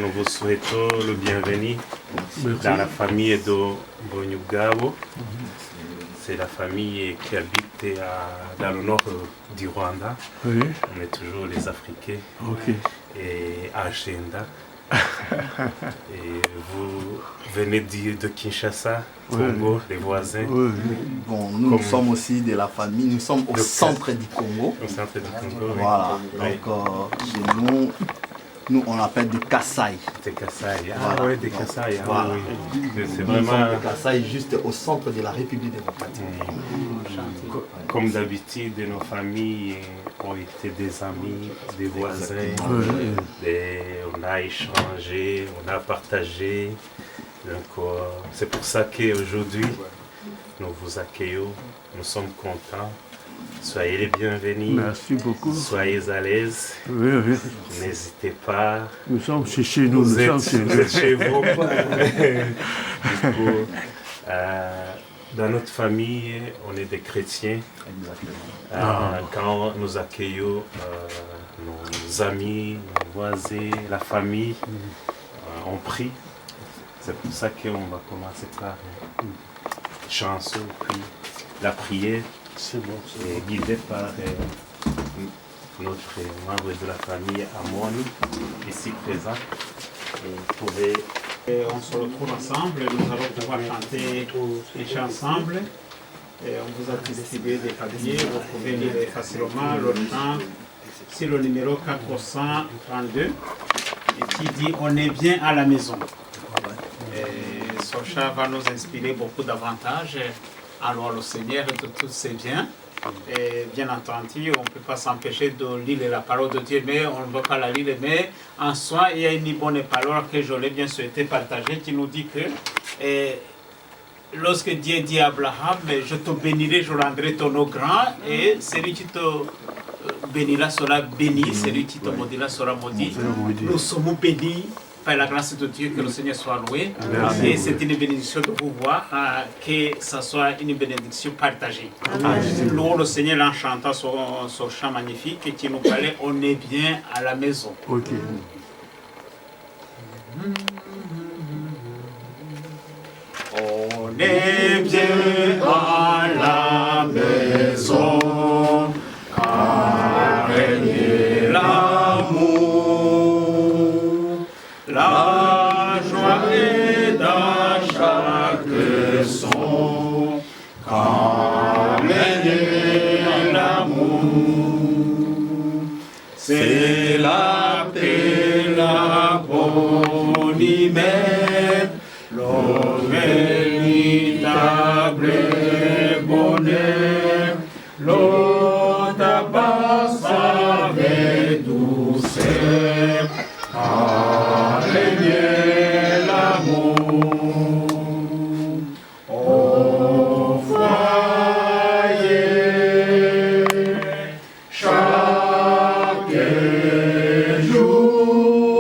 Nous vous souhaitons le bienvenu dans la famille de Mbonyugabo. C'est la famille qui habite dans le nord du Rwanda. Oui. On est toujours les Africains. Ok. Et Agenda. Et vous venez de Kinshasa, Congo, les voisins. Oui. Bon, nous sommes aussi de la famille, nous sommes au centre du Congo. Au centre du Congo, voilà. Oui. Donc, chez nous on appelle des Kassai. Des Kassai. Ah Voilà. oui, des Kassai. Voilà. Oui. C'est Nous vraiment... sommes des Kassai juste au centre de la République démocratique. Comme d'habitude, nos familles ont été des amis, des voisins. On a échangé, on a partagé. Donc, c'est pour ça qu'aujourd'hui, nous vous accueillons. Nous sommes contents. Soyez les bienvenus. Merci beaucoup. Soyez à l'aise. Oui. N'hésitez pas. Nous sommes chez nous. Vous êtes chez vous. Du coup, dans notre famille, on est des chrétiens. Quand nous accueillons nos amis, nos voisins, la famille, on prie. C'est pour ça qu'on va commencer par une chanson, puis la prière. C'est bon, est guidée par notre membre de la famille Amon, ici présent. On se retrouve ensemble, nous allons pouvoir chanter un chant ensemble. Et on vous a distribué des papiers, vous pouvez lire facilement le chant. C'est le numéro 432 et qui dit « On est bien à la maison ». Ce chant va nous inspirer beaucoup davantage à louer le Seigneur de tous ses biens. Et bien entendu, on ne peut pas s'empêcher de lire la parole de Dieu, mais on ne veut pas la lire. Mais en soi, il y a une bonne parole que j'aurais bien souhaité partager qui nous dit que lorsque Dieu dit à Abraham, je te bénirai, je rendrai ton eau grand, et celui qui te bénira sera béni, celui qui te maudira sera maudit. Nous sommes bénis par la grâce de Dieu, que le Seigneur soit loué. Et c'est une bénédiction de vous voir, que ce soit une bénédiction partagée. Louons le Seigneur en chantant son chant magnifique qui nous parlait « On est bien à la maison ». On est bien à la maison, car règne l'amour, la joie est dans chaque son, car règne l'amour. C'est la paix, la bonne humeur, le véritable bonheur, l'eau tabasse avec douceur, a régné l'amour. Au foyer, chaque jour,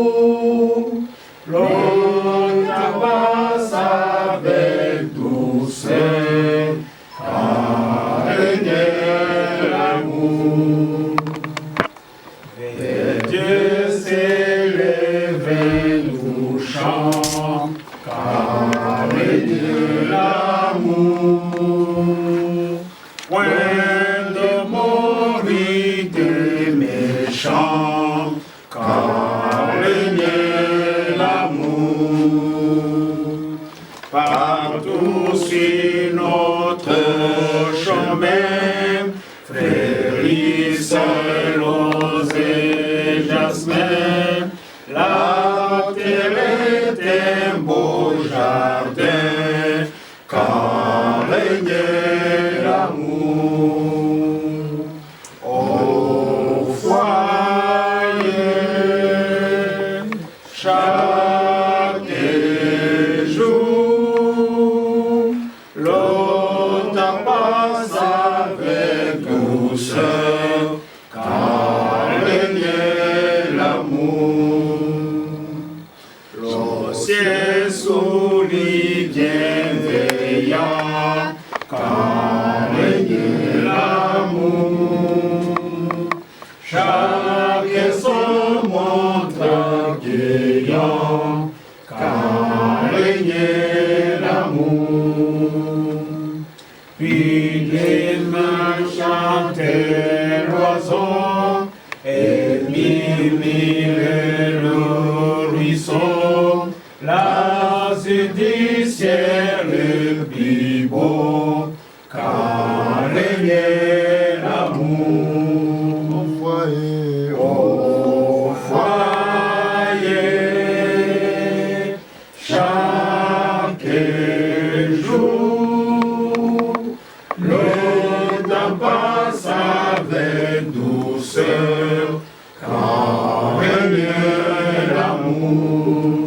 l'eau tabasse avec douceur, a régné l'amour. Vers Dieu s'élève nous chant, car régné l'amour. Point de mourir des méchants, car régné l'amour. Partout sur notre chemin, frérissent roses et jasmin, la terre est un beau jardin, quand règne l'amour. Au foyer, chaque jour, l'eau tabasse avec douceur, car règne l'amour. Le ciel sourit bienveillant, car règne l'amour. Chaque se montre accueillant, car règne l'amour. Puis les mains chantent l'oiseau, et murmurent le ruisseau, l'azur du ciel le plus beau, car règne l'amour. Au foyer, chaque jour, l'eau tabasse avec douceur, car règne l'amour.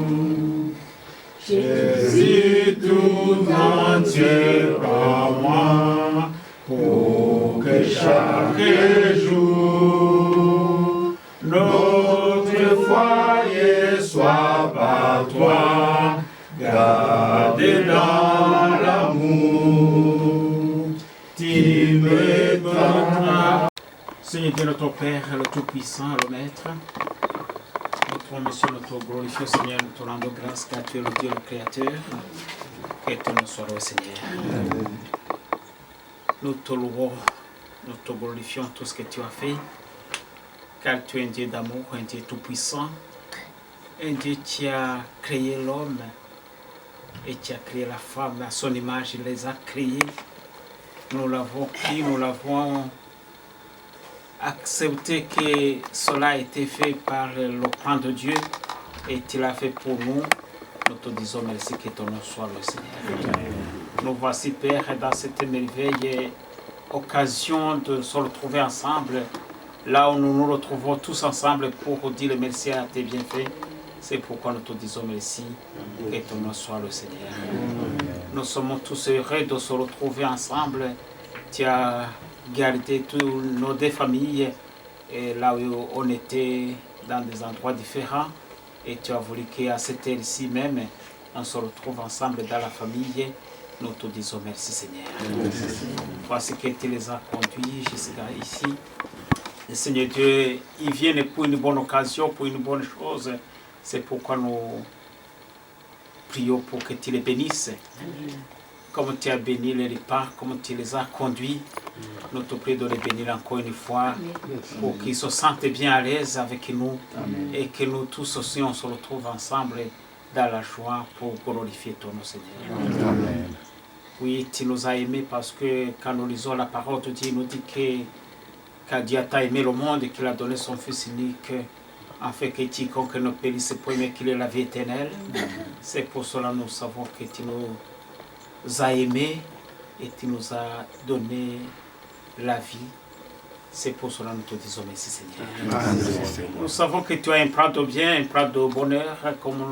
Jésus tout entier par moi, pour que chaque jour, notre foyer soit par toi, gardé dans l'amour. Seigneur Dieu, notre Père, le Tout-Puissant, le Maître, notre Monsieur, notre glorifié Seigneur, nous te rendons grâce car tu es le Dieu, le Créateur. Que ton nom soit loué, Seigneur. Nous te louons, nous te glorifions tout ce que tu as fait, car tu es un Dieu d'amour, un Dieu tout-puissant, un Dieu qui a créé l'homme et qui a créé la femme à son image, il les a créés. Nous l'avons pris, nous l'avons accepté que cela a été fait par le plan de Dieu et tu l'as fait pour nous. Nous te disons merci, que ton nom soit le Seigneur. Nous voici, Père, dans cette merveilleuse occasion de se retrouver ensemble, là où nous nous retrouvons tous ensemble pour dire merci à tes bienfaits. C'est pourquoi nous te disons merci, que ton nom soit le Seigneur. Nous sommes tous heureux de se retrouver ensemble. Tu as gardé toutes nos deux familles, et là où on était dans des endroits différents. Et tu as voulu qu'à cette heure-ci même, on se retrouve ensemble dans la famille. Nous te disons merci, Seigneur. Voici que tu les as conduits jusqu'à ici. Et Seigneur Dieu, ils viennent pour une bonne occasion, pour une bonne chose. C'est pourquoi nous prions pour que tu les bénisses. Comme tu as béni les repas, comme tu les as conduits, nous te prions de les bénir encore une fois pour qu'ils se sentent bien à l'aise avec nous. Amen. Et que nous tous aussi on se retrouve ensemble dans la joie pour glorifier ton nom, Seigneur. Amen. Oui, tu nous as aimés parce que quand nous lisons la parole de Dieu, il nous dit que Dieu a aimé le monde et qu'il a donné son Fils unique afin que quiconque ne périsse point mais qu'il ait la vie éternelle. C'est pour cela que nous savons que tu nous as aimés et tu nous as donné la vie. C'est pour cela que nous te disons merci, Seigneur. Nous savons que tu as un plan de bien, un plan de bonheur, comme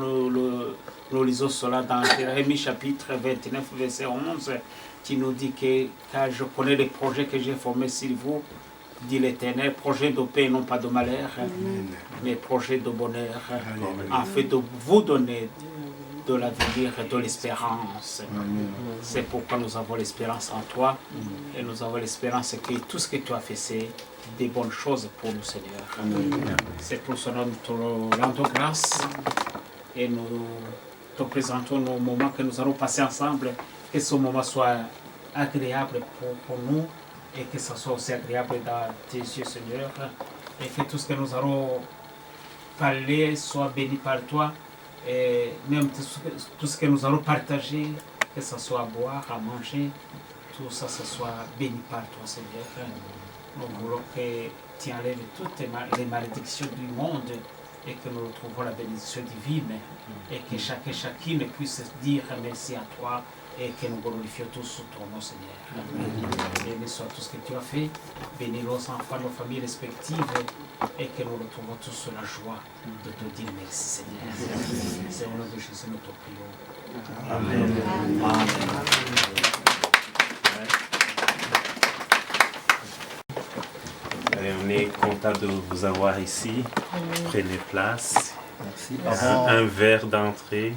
nous lisons cela dans Jérémie chapitre 29, verset 11, qui nous dit que car je connais les projets que j'ai formés sur vous, dit l'Éternel, projet de paix et non pas de malheur, mais projet de bonheur, afin de vous donner de l'avenir et de l'espérance. C'est pourquoi nous avons l'espérance en toi et nous avons l'espérance que tout ce que tu as fait, c'est des bonnes choses pour nous, Seigneur. C'est pour cela que nous te rendons grâce et nous te présentons nos moments que nous allons passer ensemble, que ce moment soit agréable pour nous et que ce soit aussi agréable dans tes yeux, Seigneur, et que tout ce que nous allons parler soit béni par toi. Et même tout ce que nous allons partager, que ce soit à boire, à manger, tout ça, ce soit béni par toi, Seigneur. Nous voulons que tu enlèves toutes les malédictions du monde et que nous retrouvons la bénédiction divine et que chacun et chacune puisse dire merci à toi et que nous glorifions tous ton nom, Seigneur. Béni soit tout ce que tu as fait, bénis nos enfants, nos familles respectives et que nous retrouvons tous la joie de te dire merci, Seigneur. C'est au nom de Jésus nous te prions. Amen. Amen. On est content de vous avoir ici. Prenez place. Merci. Un verre d'entrée.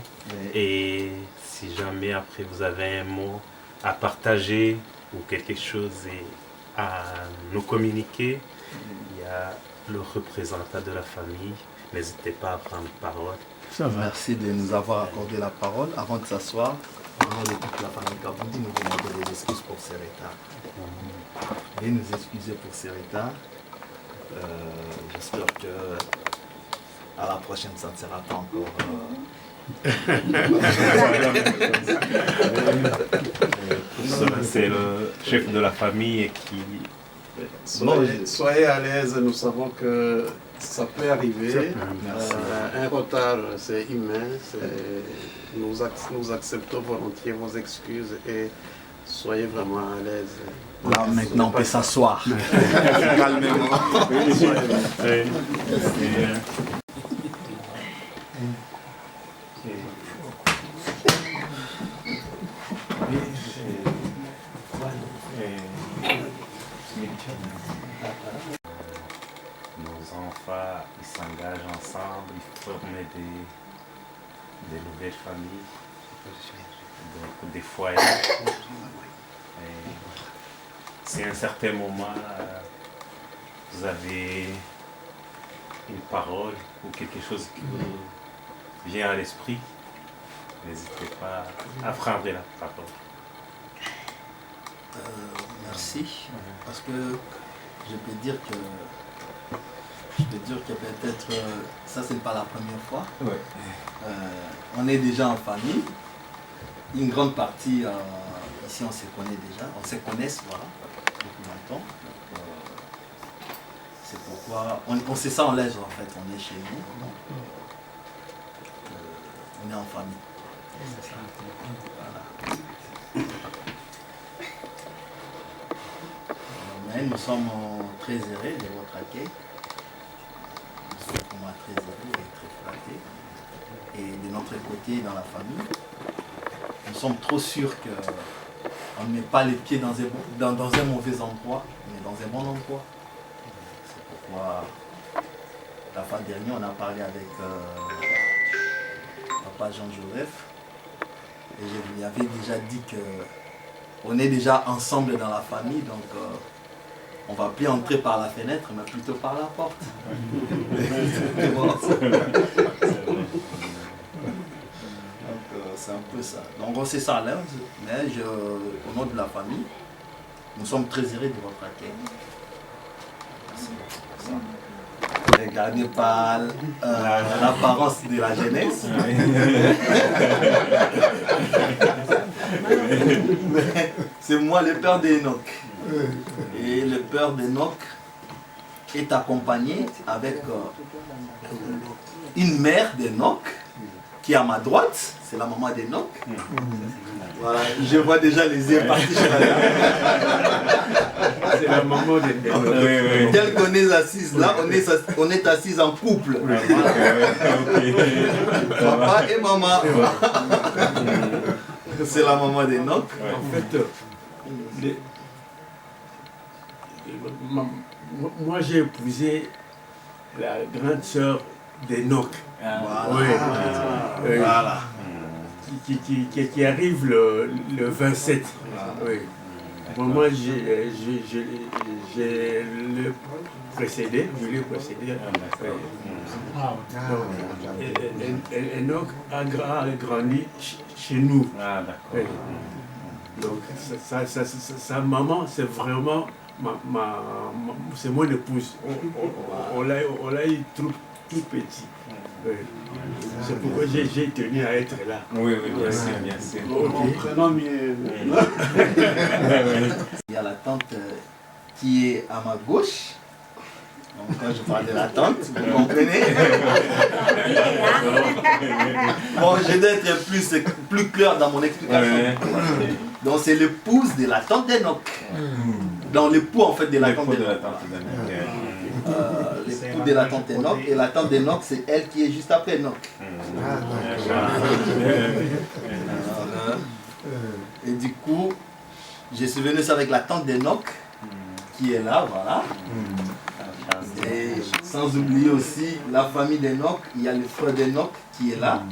Et si jamais après vous avez un mot à partager ou quelque chose à nous communiquer, il y a le représentant de la famille. N'hésitez pas à prendre parole. Merci de nous avoir accordé la parole. Avant de s'asseoir, au nom de toute la famille Kabundi, nous demandons des excuses pour ces retards. Et nous excuser pour ces retards. J'espère que à la prochaine, ça ne sera pas encore. C'est le chef de la famille qui... Soyez à l'aise, nous savons que ça peut arriver. Un retard, c'est humain. Nous acceptons volontiers vos excuses et soyez vraiment à l'aise. Là, maintenant, on peut s'asseoir. Calmement. Nos enfants, ils s'engagent ensemble, ils forment des nouvelles familles, donc des foyers. C'est un certain moment, vous avez une parole ou quelque chose qui vous vient à l'esprit, n'hésitez pas à prendre la parole. Merci, parce que je peux dire que peut-être ça c'est pas la première fois. Ouais. On est déjà en famille. Une grande partie ici on se connaît déjà, on se connaît voilà, depuis longtemps. C'est pourquoi on se sent en l'aise en fait, on est chez nous. Donc, on est en famille. Voilà. Mais nous sommes très heureux de votre accueil. Nous sommes vraiment très heureux et très flattés. Et de notre côté, dans la famille, nous sommes trop sûrs qu'on ne met pas les pieds dans un mauvais endroit, mais dans un bon endroit. C'est pourquoi, la fois dernière, on a parlé avec Papa Jean-Joseph. Et je lui avais déjà dit qu'on est déjà ensemble dans la famille, donc on ne va plus entrer par la fenêtre, mais plutôt par la porte. C'est un peu ça. Donc on sait ça à l'aise, mais au nom de la famille, nous sommes très heureux de votre accueil. Merci beaucoup. Regardez par l'apparence de la jeunesse. C'est moi le père d'Enoch. Et le père d'Enoch est accompagné avec une mère d'Enoch qui est à ma droite, c'est la maman d'Enoch. Voilà, je vois déjà les yeux partis chez la dame. C'est la maman d'Enoch. Tel qu'on est assise là, on est assis en couple. Voilà. Papa et maman. C'est la maman d'Enoch. En fait, moi j'ai épousé la grande sœur d'Enoch. Voilà. Qui arrive le 27. Oui. Bon, moi j'ai le précédé, je l'ai précédé. Enoch a grandi chez nous. Donc sa maman, c'est vraiment c'est mon épouse. On l'a eu tout petit. Oui. C'est pourquoi j'ai tenu à être là. Oui, bien sûr, bien sûr. Il y a la tante qui est à ma gauche. Donc quand je parle de la tante, vous comprenez? Bon, je dois être plus clair dans mon explication. Donc c'est l'épouse de la tante d'Enoch. Donc l'époux en fait de la tante d'Enoch. L'époux de la tante d'Enoch. Et la tante d'Enoch, c'est elle qui est juste après Enoch. Et du coup, je suis venu avec la tante d'Enoch qui est là, voilà. Et sans oublier aussi la famille d'Enoch, il y a le frère d'Enoch qui est là.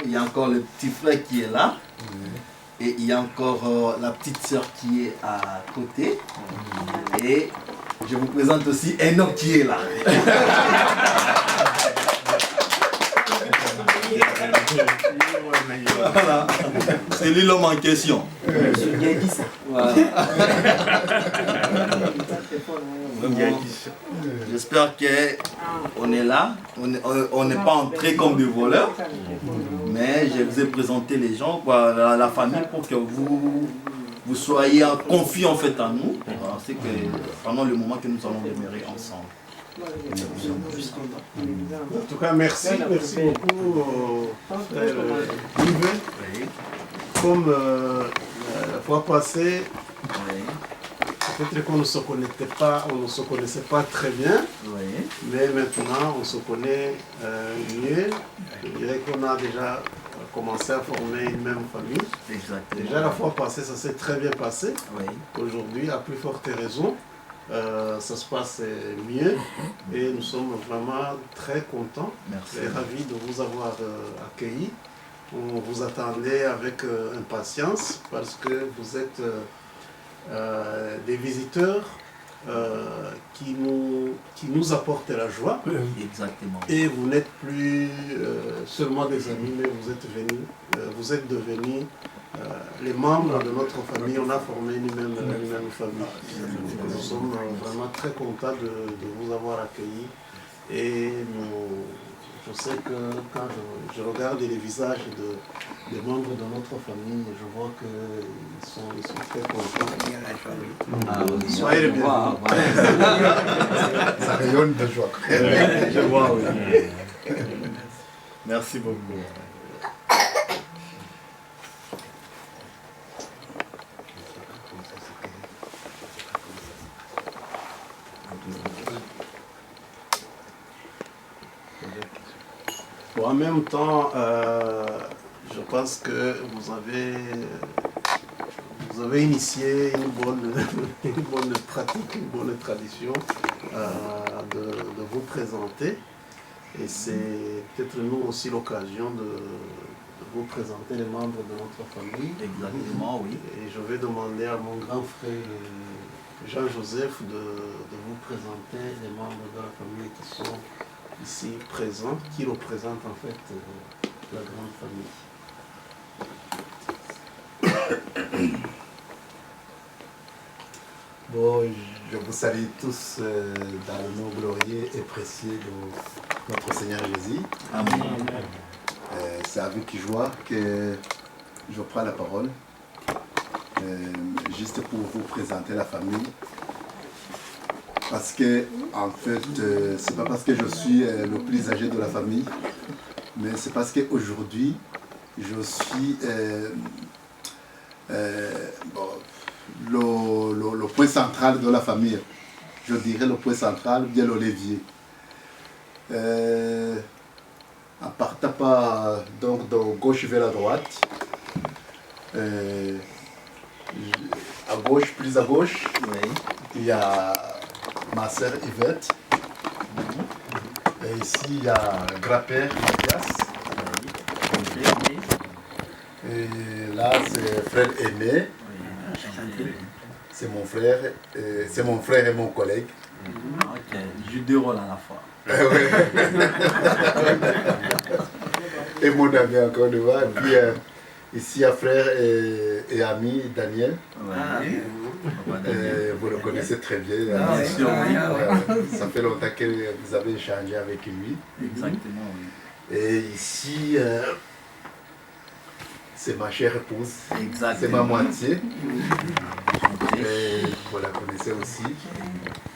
Il y a encore le petit frère qui est là. Et il y a encore la petite sœur qui est à côté. Et je vous présente aussi Enoch qui est là. Voilà. C'est lui l'homme en question. Voilà. J'espère qu'on est là. On n'est pas entré comme des voleurs. Mais je vous ai présenté les gens, la famille, pour que vous soyez confiés en fait en nous. C'est que pendant le moment que nous allons demeurer ensemble. En tout cas, merci beaucoup, frère Yves. Comme la fois passée, peut-être qu'on ne se connaissait pas très bien, mais maintenant on se connaît mieux. Je dirais qu'on a déjà commencé à former une même famille. Exactement. Déjà la fois passée, ça s'est très bien passé. Aujourd'hui, à plus forte raison, ça se passe mieux et nous sommes vraiment très contents et ravis de vous avoir accueillis. On vous attendait avec impatience parce que vous êtes des visiteurs qui nous apporte la joie. Exactement. Et vous n'êtes plus seulement des amis, mais vous êtes devenus les membres de notre famille. On a formé une même famille. Nous sommes vraiment très contents de vous avoir accueillis. Et je sais que quand je regarde les visages des membres de notre famille, je vois qu'ils sont très contents. Soyez les bienvenus. Ça rayonne de joie. Je vois, oui. Merci beaucoup. Bon, en même temps, je pense que vous avez initié une bonne pratique, une bonne tradition de vous présenter. Et c'est peut-être nous aussi l'occasion de vous présenter les membres de notre famille. Exactement, oui. Et je vais demander à mon grand frère Jean-Joseph de vous présenter les membres de la famille qui sont ici présents, qui représentent en fait la grande famille. Bon, je vous salue tous dans le nom glorieux et précieux de notre Seigneur Jésus. Amen. C'est avec joie que je prends la parole, juste pour vous présenter la famille. Parce que, en fait, c'est pas parce que je suis le plus âgé de la famille, mais c'est parce qu'aujourd'hui, je suis le point central de la famille. Je dirais le point central, bien le levier. En partant pas donc de gauche vers la droite, à gauche, plus à gauche, Oui. il y a ma sœur Yvette. Et ici, il y a grand-père Mathias. Et là, c'est frère aîné. C'est mon frère, et mon collègue. Ok, il joue deux rôles à la fois. Et mon ami encore devant. Et puis ici, il y a frère et ami Daniel. Oui. Vous le connaissez très bien. Bien sûr, oui. Ça fait longtemps que vous avez échangé avec lui. Exactement, oui. Et ici, c'est ma chère épouse. Exactement. C'est ma moitié. Et vous la connaissez aussi.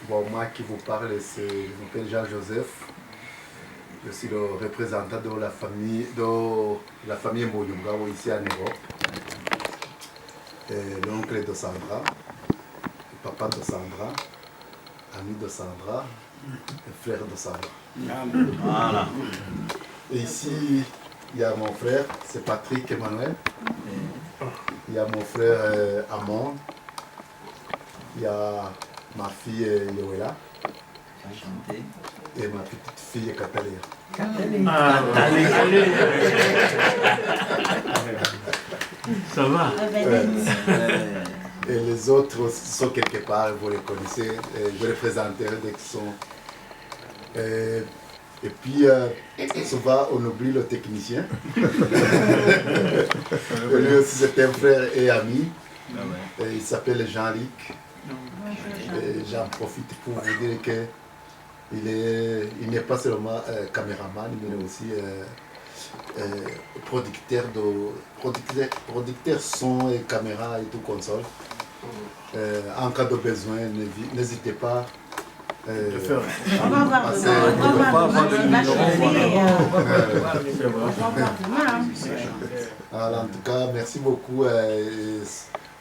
Bon, moi qui vous parle, je m'appelle Jean-Joseph. Je suis le représentant de la famille Moyunga ici en Europe. L'oncle de Sandra, le papa de Sandra, ami de Sandra, et frère de Sandra. Voilà. Et ici, il y a mon frère, c'est Patrick Emmanuel. Il y a mon frère Amand. Il y a ma fille Yoela. Enchanté. Et ma petite fille Catalina. Ça va? Et les autres sont quelque part, vous les connaissez. Je les présenterai dès qu'ils sont. Et puis, souvent, on oublie le technicien. Lui aussi, c'est un frère et ami. Et il s'appelle Jean-Luc. J'en profite pour vous dire qu'il n'est pas seulement caméraman, mais aussi producteur son et caméra et tout console. En cas de besoin, n'hésitez pas. On va voir demain. Alors, en tout cas, merci beaucoup.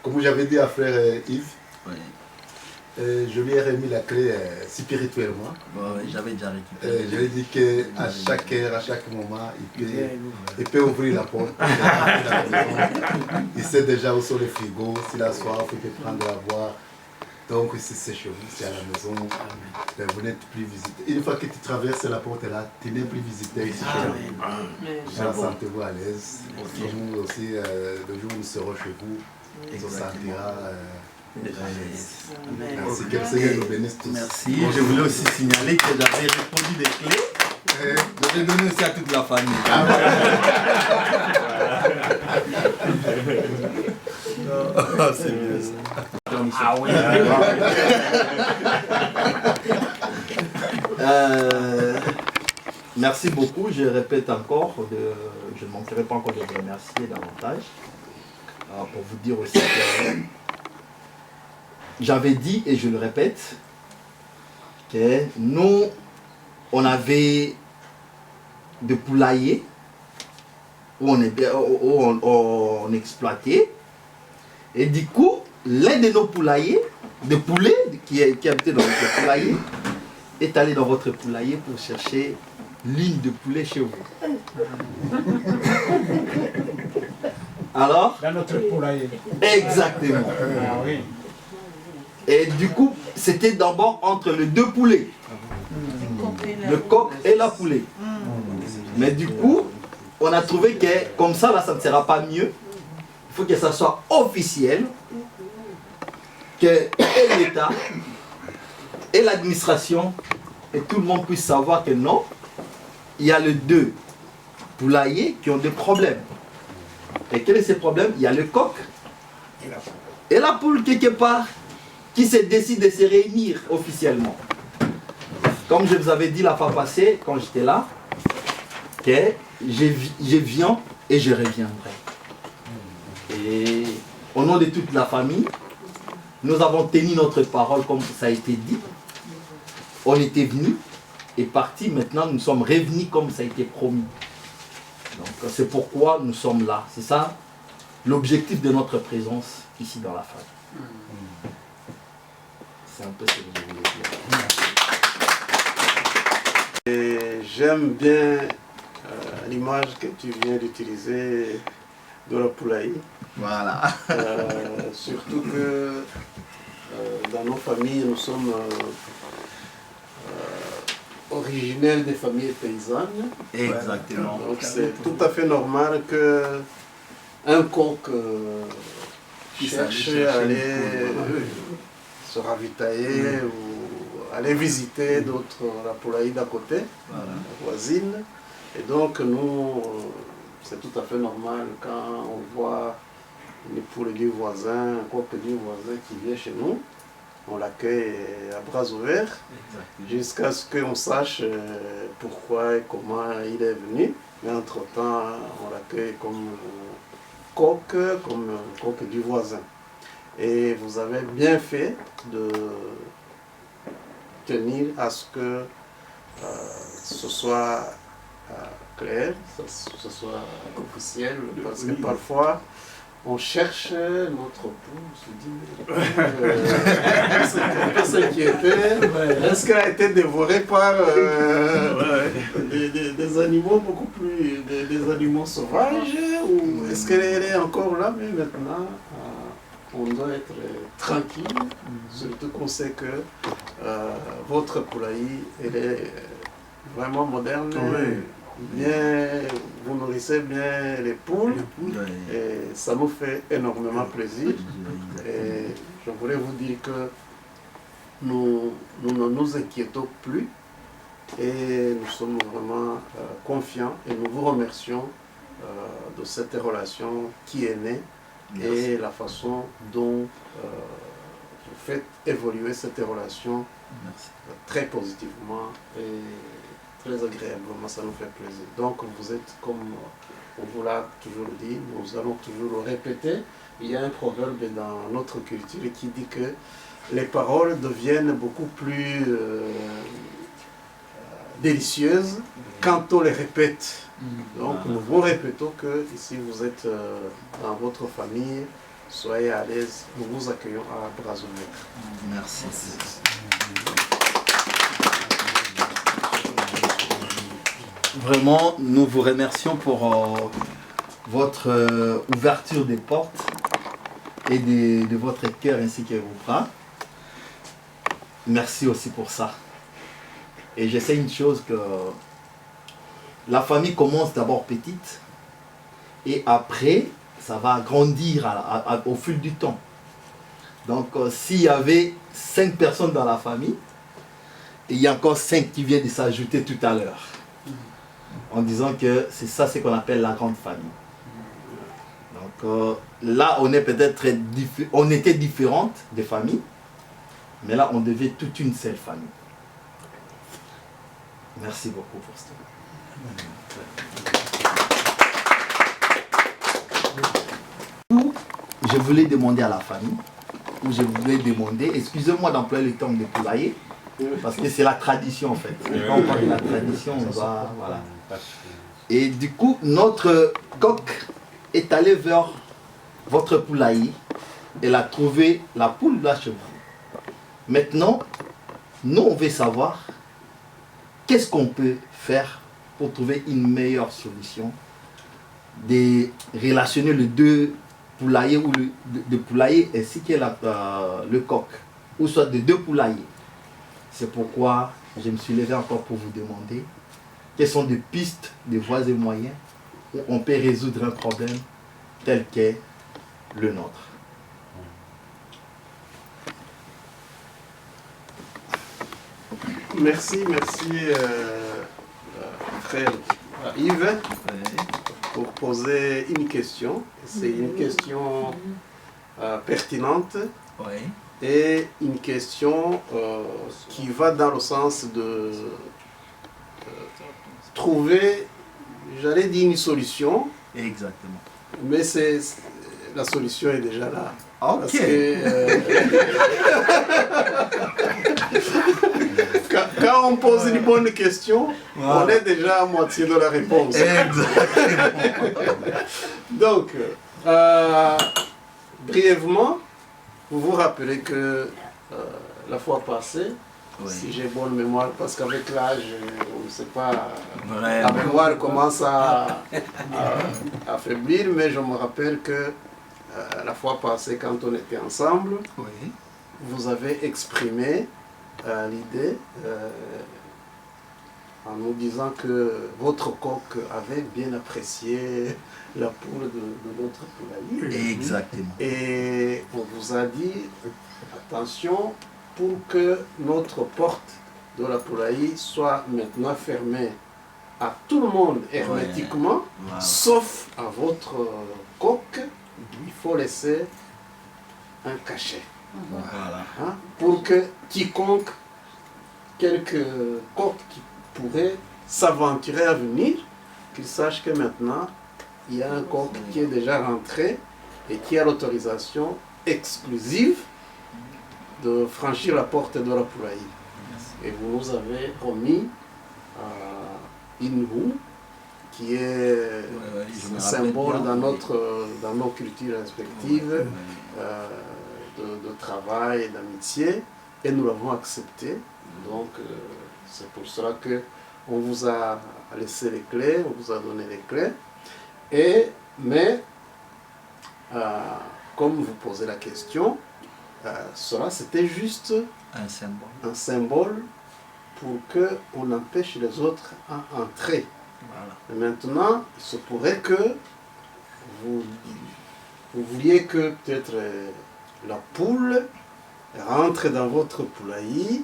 Comme j'avais dit à frère Yves, Oui. je lui ai remis la clé spirituellement. Bon, j'avais déjà récupéré. Je lui ai dit qu'à chaque heure, à chaque moment, il peut ouvrir la porte. Il sait déjà où sont les frigos. S'il a soif, il peut prendre à boire. Donc, si c'est chez vous, c'est à la maison, vous n'êtes plus visité. Une fois que tu traverses la porte là, tu n'es plus visité ici chez vous. Alors, sentez-vous à l'aise. Nous aussi, le jour où nous serons chez vous, on se sentira Merci, que le Seigneur nous bénisse tous. Merci. Je voulais aussi signaler que j'avais répondu des clés. Je vais donner aussi à toute la famille. C'est mieux ça. Ah oui. Merci beaucoup. Je répète encore, je ne manquerai pas encore de vous remercier davantage. Pour vous dire aussi que j'avais dit, et je le répète, que nous, on avait des poulaillers où on exploitait. Et du coup, l'un de nos poulaillers, des poulets qui habitait dans votre poulailler, est allé dans votre poulailler pour chercher l'une de poulet chez vous. Alors? Dans notre poulailler. Exactement. Ah oui. Et du coup, c'était d'abord entre les deux poulets. Le coq et la poulet. Mais du coup, on a trouvé que comme ça, là, ça ne sera pas mieux. Il faut que ça soit officiel. Que et l'État et l'administration et tout le monde puisse savoir que non, il y a les deux poulaillers qui ont des problèmes. Et quels sont ces problèmes? Il y a le coq et la poule quelque part qui se décide de se réunir officiellement. Comme je vous avais dit la fois passée, quand j'étais là, que je viens et je reviendrai. Et au nom de toute la famille, nous avons tenu notre parole comme ça a été dit. On était venus et partis. Maintenant, nous sommes revenus comme ça a été promis. Donc, c'est pourquoi nous sommes là. C'est ça l'objectif de notre présence ici dans la famille. C'est un peu ce que je voulais dire. Et j'aime bien l'image que tu viens d'utiliser de la poulailler. Voilà. Surtout que dans nos familles, nous sommes originaires des familles paysannes. Exactement. Donc c'est tout à fait normal que un coq cherche à aller se ravitailler ou aller visiter d'autres, la poulailler d'à côté, la voisine. Et donc nous, c'est tout à fait normal quand on voit les poules du voisin, un coq du voisin qui vient chez nous, on l'accueille à bras ouverts jusqu'à ce qu'on sache pourquoi et comment il est venu. Mais entre-temps, on l'accueille comme coq du voisin. Et vous avez bien fait de tenir à ce que ce soit clair, ce soit officiel, parce que parfois on cherche notre poule, on se dit, on peut s'inquiéter, est-ce qu'elle a été dévorée par des animaux beaucoup plus, des animaux sauvages, ou est-ce qu'elle est encore là, mais maintenant on doit être tranquille, surtout qu'on sait que votre poulailler, elle est vraiment moderne. Bien, vous nourrissez bien les poules, et ça nous fait énormément plaisir. Et je voulais vous dire que nous ne nous inquiétons plus et nous sommes vraiment confiants et nous vous remercions de cette relation qui est née. Merci. Et la façon dont vous faites évoluer cette relation. Merci. Très positivement et très agréablement, ça nous fait plaisir. Donc vous êtes, comme on vous l'a toujours dit, nous allons toujours le répéter. Il y a un proverbe dans notre culture qui dit que les paroles deviennent beaucoup plus délicieuses quand on les répète. Donc nous vous répétons que si vous êtes dans votre famille, soyez à l'aise, nous vous accueillons à bras ouverts. Merci. Vraiment, nous vous remercions pour votre ouverture des portes et de votre cœur ainsi que vos bras. Merci aussi pour ça. Et je sais une chose, que la famille commence d'abord petite et après, ça va grandir au fil du temps. Donc, s'il y avait 5 personnes dans la famille, et il y a encore 5 qui viennent de s'ajouter tout à l'heure, en disant que c'est ça ce qu'on appelle la grande famille. Donc, là, on est peut-être on était différentes des familles, mais là, on devait toute une seule famille. Merci beaucoup pour ça. Je voulais demander à la famille, ou je voulais demander, excusez-moi d'employer le terme de poulailler, parce que c'est la tradition en fait. Quand on parle de la tradition, on va, voilà. Et du coup, notre coq est allé vers votre poulailler, elle a trouvé la poule là chez vous. Maintenant, nous on veut savoir qu'est-ce qu'on peut faire pour trouver une meilleure solution, de relationner les deux poulailler ou de poulailler ainsi que le coq, ou soit de 2 poulaillers. C'est pourquoi je me suis levé encore pour vous demander quelles sont des pistes, des voies et moyens où on peut résoudre un problème tel qu'est le nôtre. Merci, frère Yves, pour poser une question. C'est une question pertinente et une question qui va dans le sens de trouver, j'allais dire une solution. Exactement. Mais la solution est déjà là. Ok. Parce que, quand on pose une bonne question, voilà, on est déjà à moitié de la réponse. Exactement. Donc, brièvement, vous vous rappelez que la fois passée, si j'ai bonne mémoire, parce qu'avec l'âge, on ne sait pas, la mémoire commence à affaiblir, mais je me rappelle que la fois passée, quand on était ensemble, vous avez exprimé l'idée en nous disant que votre coq avait bien apprécié la poule de notre poulailler. Exactement. Et on vous a dit, attention, pour que notre porte de la poulailler soit maintenant fermée à tout le monde hermétiquement, Voilà. sauf à votre coq, il faut laisser un cachet. Voilà. Hein, pour que quiconque, quelques coqs qui pourraient s'aventurer à venir, qu'ils sachent que maintenant, il y a un coq qui est déjà rentré et qui a l'autorisation exclusive de franchir la porte de la poulailler. Et vous nous avez remis une roue qui est un symbole dans nos cultures respectives de travail et d'amitié, et nous l'avons accepté. Donc c'est pour cela qu'on vous a laissé les clés, on vous a donné les clés. Mais comme vous posez la question, cela c'était juste un symbole pour qu'on empêche les autres à entrer. Voilà. Et maintenant, il se pourrait que vous vouliez que peut-être la poule rentre dans votre poulailler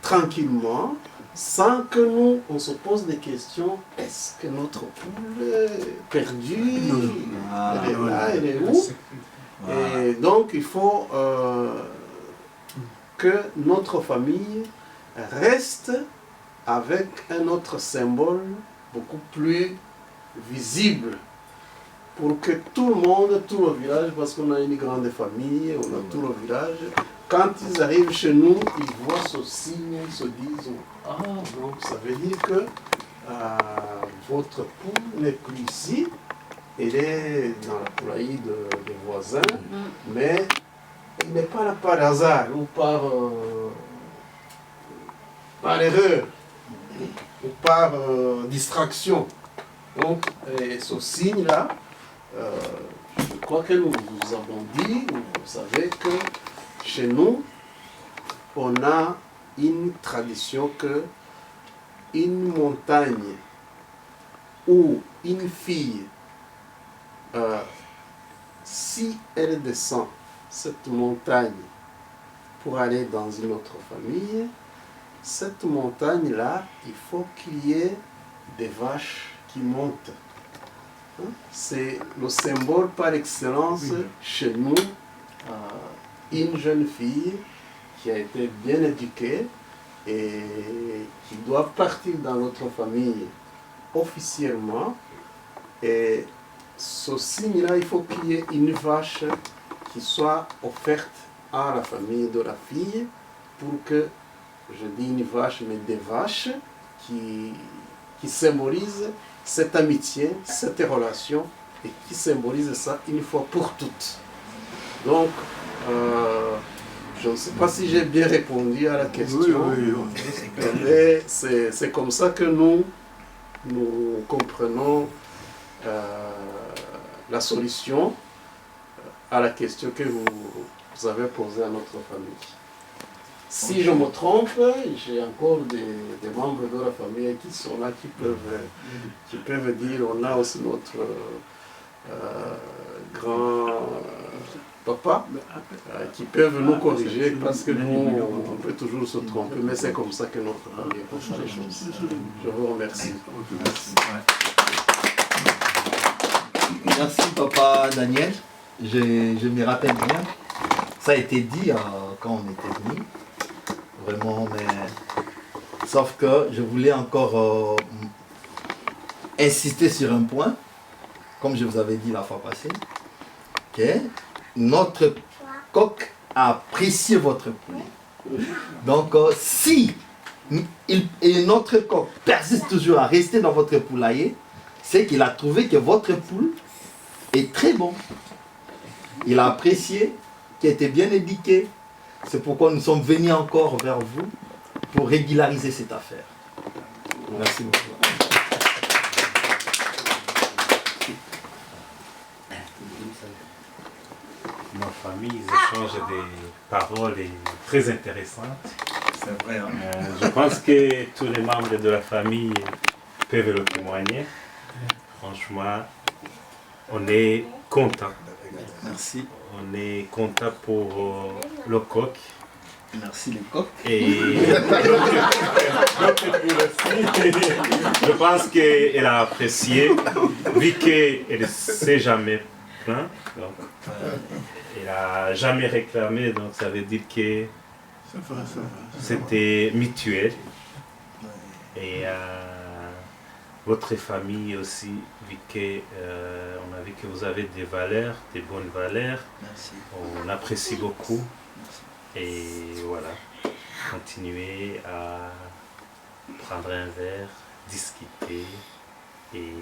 tranquillement, sans que nous, on se pose des questions. Est-ce que notre poule est perdue? Elle est là, elle est où? Voilà. Et donc, il faut que notre famille reste avec un autre symbole beaucoup plus visible, pour que tout le monde, tout le village, parce qu'on a une grande famille, on a tout le village, quand ils arrivent chez nous, ils voient ce signe, ils se disent « Ah, donc ça veut dire que votre poule n'est plus ici, elle est dans la poulailler des voisins, mais elle n'est pas là par hasard ou par erreur ou par distraction. » Donc, ce signe-là, je crois que nous vous avons dit, vous savez que chez nous, on a une tradition que une montagne ou une fille, si elle descend cette montagne pour aller dans une autre famille, cette montagne-là, il faut qu'il y ait des vaches qui montent. C'est le symbole par excellence chez nous, une jeune fille qui a été bien éduquée et qui doit partir dans notre famille officiellement. Et ce signe-là, il faut qu'il y ait une vache qui soit offerte à la famille de la fille pour que, je dis une vache, mais des vaches qui symbolisent cette amitié, cette relation et qui symbolisent ça une fois pour toutes. Donc, je ne sais pas si j'ai bien répondu à la question, mais c'est comme ça que nous comprenons la solution à la question que vous avez posée à notre famille. Si je me trompe, j'ai encore des membres de la famille qui sont là, qui peuvent dire, on a aussi notre grand papa, qui peuvent nous corriger parce que nous, on peut toujours se tromper, mais c'est comme ça que notre famille fait les choses. Je vous remercie. Merci papa Daniel. Je me rappelle bien. Ça a été dit quand on était venus. Vraiment, mais sauf que je voulais encore insister sur un point, comme je vous avais dit la fois passée, que notre coq a apprécié votre poulet. Donc, si notre coq persiste toujours à rester dans votre poulailler, c'est qu'il a trouvé que votre poule est très bon. Il a apprécié, qu'il était bien éduqué. C'est pourquoi nous sommes venus encore vers vous pour régulariser cette affaire. Merci beaucoup. Nos familles échangent des paroles très intéressantes. C'est vrai. Hein? Je pense que tous les membres de la famille peuvent le témoigner. Franchement, on est content. Merci. On est content pour le coq. Merci les coqs. Et je pense qu'elle a apprécié, vu qu'elle ne s'est jamais plaint. Donc, elle n'a jamais réclamé, donc ça veut dire que c'était mutuel. Et votre famille aussi, vu qu'on a vu que vous avez des valeurs, des bonnes valeurs. Merci. On apprécie beaucoup. Et voilà, continuez à prendre un verre, discuter. Et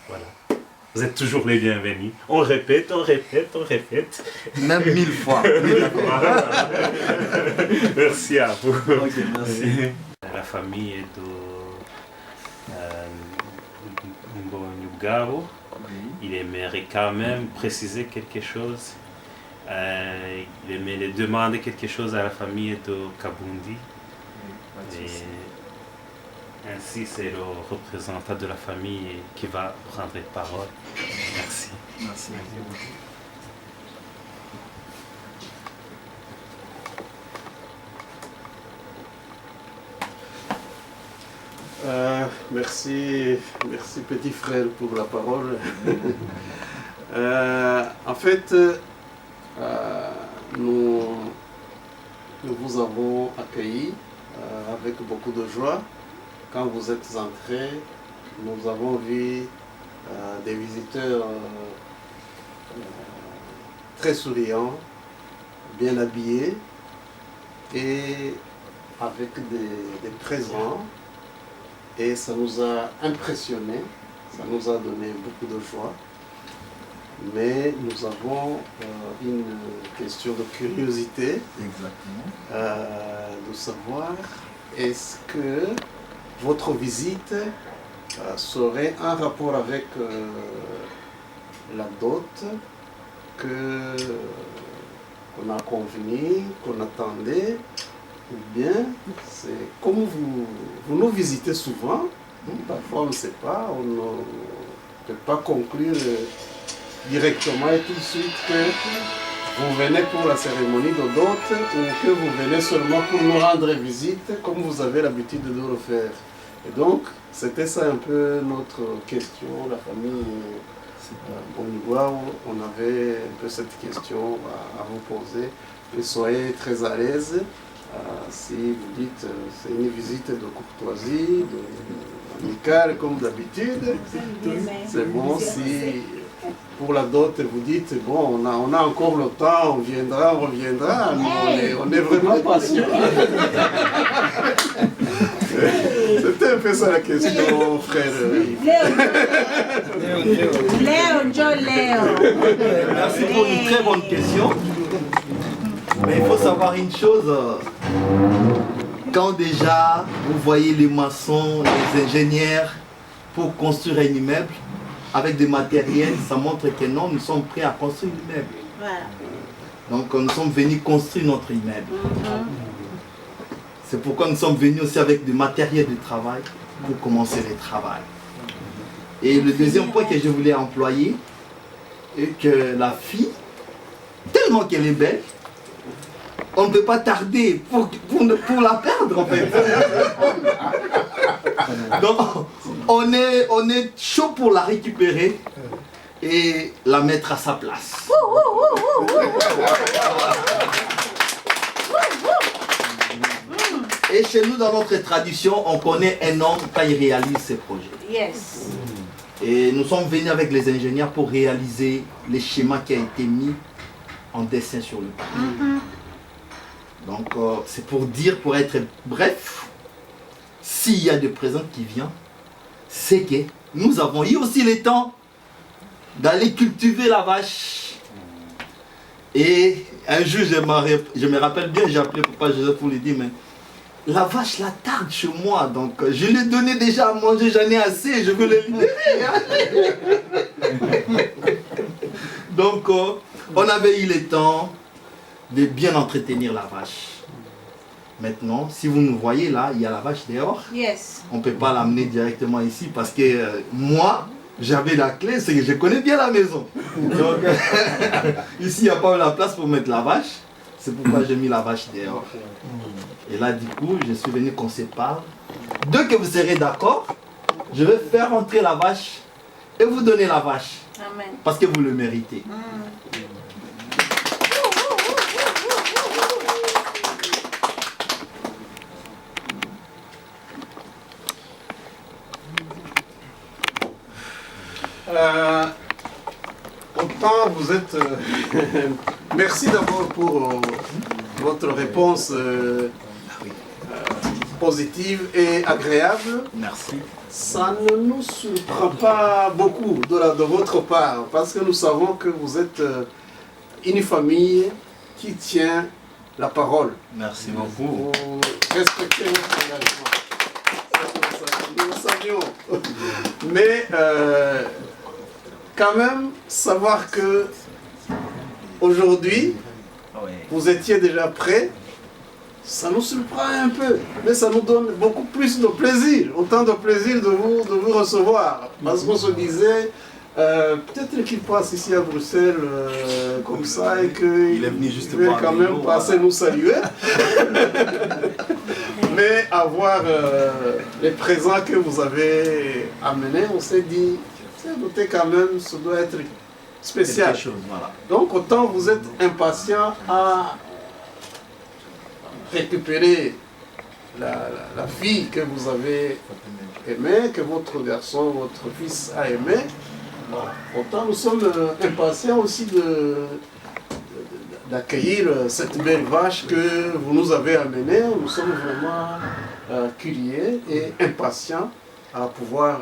voilà. Vous êtes toujours les bienvenus. On répète, on répète, on répète. Même 1000 fois. Voilà. Merci à vous. Okay, merci. La famille est de Mbonyugabo. Il aimerait quand même préciser quelque chose. Il aimerait demander quelque chose à la famille de Kabundi. Et ainsi, c'est le représentant de la famille qui va prendre la parole. Merci. Merci. Merci petit frère pour la parole. En fait, nous vous avons accueilli avec beaucoup de joie. Quand vous êtes entrés, nous avons vu des visiteurs très souriants, bien habillés et avec des présents. Et ça nous a impressionnés, ça nous a donné beaucoup de joie. Mais nous avons une question de curiosité. Exactement. De savoir, est-ce que votre visite serait en rapport avec la dot qu'on a convenu, qu'on attendait, ou bien c'est comme vous nous visitez souvent, parfois on ne sait pas, on ne peut pas conclure directement et tout de suite que vous venez pour la cérémonie de dot ou que vous venez seulement pour nous rendre visite comme vous avez l'habitude de le faire. Et donc, c'était ça un peu notre question, la famille Bonibois, on avait un peu cette question à vous poser. Et soyez très à l'aise. Si vous dites c'est une visite de courtoisie, amicale comme d'habitude, c'est bon. Si pour la dot vous dites bon, on a encore le temps, on viendra, on reviendra, on est vraiment patient. C'était un peu ça la question, frère. Léo. Merci pour une très bonne question. Mais il faut savoir une chose. Quand déjà vous voyez les maçons, les ingénieurs pour construire un immeuble avec des matériels, ça montre que non, nous sommes prêts à construire l'immeuble. Voilà. Donc nous sommes venus construire notre immeuble. C'est pourquoi nous sommes venus aussi avec du matériel de travail pour commencer le travail. Et le deuxième point que je voulais employer est que la fille, tellement qu'elle est belle, on ne peut pas tarder pour la perdre en fait. Donc on est chaud pour la récupérer et la mettre à sa place. Et chez nous, dans notre tradition, on connaît un homme quand il réalise ses projets. Yes. Et nous sommes venus avec les ingénieurs pour réaliser les schémas qui ont été mis en dessin sur le papier. Donc, c'est pour dire, pour être bref, s'il y a des présents qui viennent, c'est que nous avons eu aussi le temps d'aller cultiver la vache. Et un jour, je me rappelle bien, j'ai appelé Papa Joseph pour lui dire, mais la vache la tarde chez moi, donc je lui ai donné déjà à manger, j'en ai assez, je veux le libérer. Donc, on avait eu le temps de bien entretenir la vache. Maintenant, si vous nous voyez là, il y a la vache dehors. Yes. On ne peut pas l'amener directement ici parce que moi, j'avais la clé, c'est que je connais bien la maison. Donc, ici, il n'y a pas la place pour mettre la vache. C'est pourquoi j'ai mis la vache dehors. Et là, du coup, je suis venu qu'on se parle. Dès que vous serez d'accord, je vais faire entrer la vache et vous donner la vache. Amen. Parce que vous le méritez. Autant vous êtes... merci d'abord pour votre réponse positive et agréable. Merci. Ça ne nous surprend pas beaucoup de votre part, parce que nous savons que vous êtes une famille qui tient la parole. Merci beaucoup. Vous respectez votre engagement. Nous le savions. Mais quand même, savoir que aujourd'hui, vous étiez déjà prêts, ça nous surprend un peu, mais ça nous donne beaucoup plus de plaisir, autant de plaisir de vous recevoir. Parce qu'on se disait, peut-être qu'il passe ici à Bruxelles comme ça et qu'il veut quand même passer nous saluer. Mais avoir les présents que vous avez amenés, on s'est dit, c'est noté quand même, ça doit être spécial. Voilà. Donc autant vous êtes impatient à récupérer la fille que vous avez aimée, que votre garçon, votre fils a aimé, autant nous sommes impatients aussi d'accueillir cette belle vache que vous nous avez amenée. Nous sommes vraiment curieux et impatients à pouvoir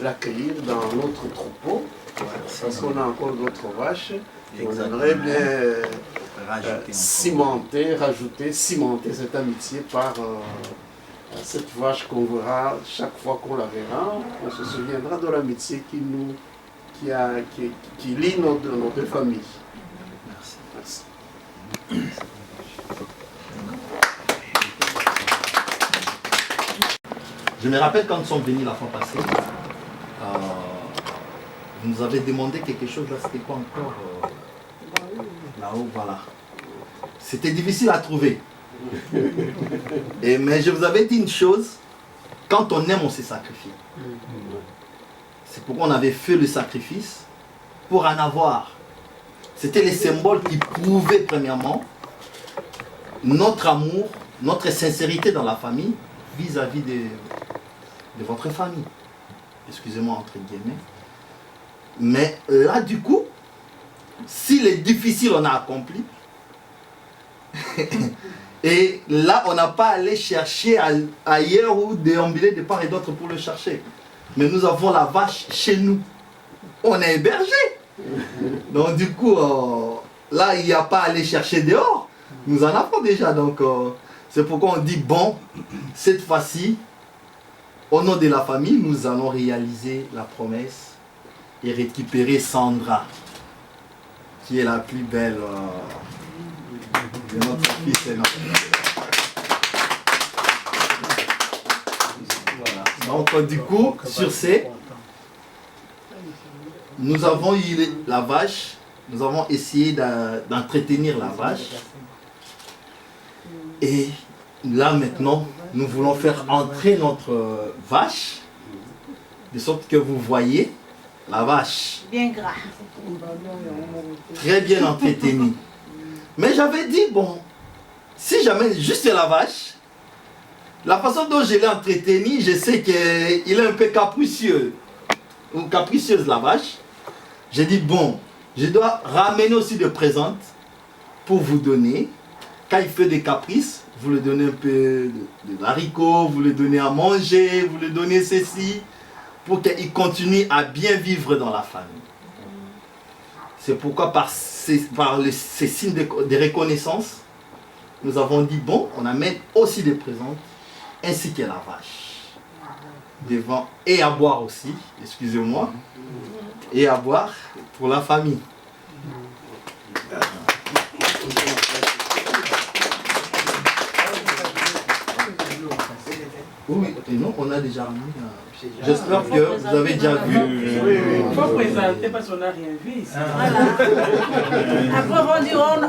l'accueillir dans notre troupeau, parce qu'on a encore d'autres vaches. Et on aimerait bien cimenter cette amitié par cette vache qu'on verra chaque fois qu'on la verra. On se souviendra de l'amitié qui lie nos deux familles. Merci. Je me rappelle quand nous sommes venus la fois passée, vous nous avez demandé quelque chose, là c'était quoi encore Là-haut, voilà. C'était difficile à trouver. Mais je vous avais dit une chose, quand on aime, on se sacrifie. C'est pourquoi on avait fait le sacrifice pour en avoir. C'était les symboles qui prouvaient premièrement notre amour, notre sincérité dans la famille vis-à-vis de votre famille. Excusez-moi entre guillemets. Mais là du coup, s'il est difficile, on a accompli. Et là, on n'a pas allé chercher ailleurs ou déambuler de part et d'autre pour le chercher. Mais nous avons la vache chez nous. On est hébergé. Donc du coup, là, il n'y a pas à aller chercher dehors. Nous en avons déjà. Donc c'est pourquoi on dit, bon, cette fois-ci, au nom de la famille, nous allons réaliser la promesse et récupérer Sandra, qui est la plus belle de notre fils et notre fille. Voilà. Donc du coup, sur ces, nous avons eu la vache, nous avons essayé d'entretenir la vache. Et là maintenant, nous voulons faire entrer notre vache, de sorte que vous voyez la vache. Bien gras. Très bien entretenue. Mais j'avais dit, bon, si jamais juste la vache, la façon dont je l'ai entretenue, je sais qu'il est un peu capricieux. Ou capricieuse la vache. J'ai dit, bon, je dois ramener aussi des présents pour vous donner. Quand il fait des caprices, vous lui donnez un peu de haricots, vous lui donnez à manger, vous lui donnez ceci, pour qu'il continue à bien vivre dans la famille. C'est pourquoi par ces signes de reconnaissance, nous avons dit, bon, on amène aussi des présents, ainsi que la vache. Devant, et à boire aussi, excusez-moi, et à boire pour la famille. Oui, et non, on a déjà mis. J'espère que vous avez déjà vu. Oui, il faut présenter parce qu'on n'a rien vu ici. Voilà. Après, on dira.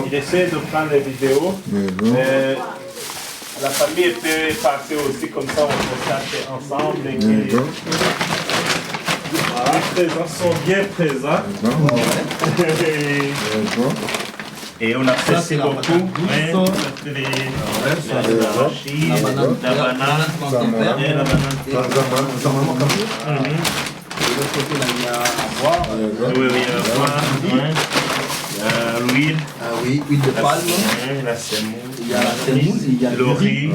Il essaie de prendre les vidéos. Mais la famille était partie aussi, comme ça on peut chercher ensemble. Et que les présents sont bien présents. Et on apprécie beaucoup. La banane. L'huile. Oui, huile de palme. La semoule. Il y a la semoule, il y a le riz.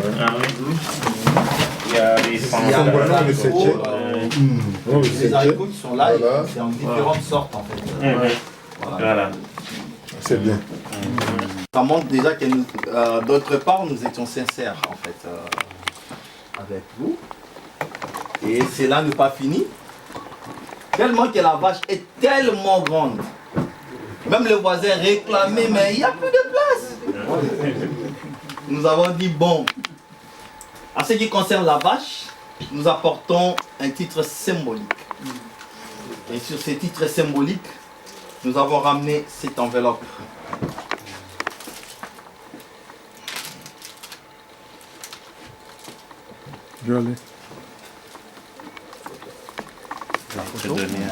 Il y a les les haricots qui sont là, c'est en différentes sortes en fait. Voilà. C'est bien. Ça montre déjà que d'autre part, nous étions sincères en fait avec vous. Et c'est là n'est pas fini. Tellement que la vache est tellement grande. Même le voisin réclamait, mais il n'y a plus de place. Nous avons dit, bon, en ce qui concerne la vache, nous apportons un titre symbolique. Et sur ce titre symbolique, nous avons ramené cette enveloppe. Joli. Je vais te donner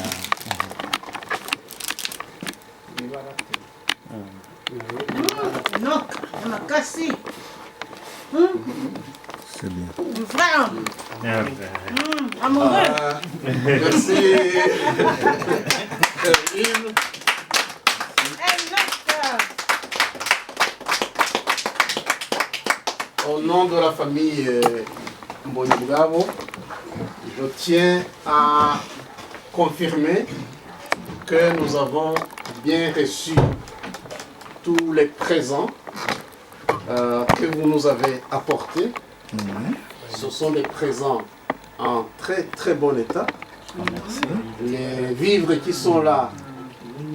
Non, on a cassé. C'est bien. Du frère. un. Amoureux. Merci. Au nom de la famille Mbonyabugabo, je tiens à confirmer que nous avons bien reçu tous les présents que vous nous avez apportés. Ce sont des présents en très très bon état. Les vivres qui sont là,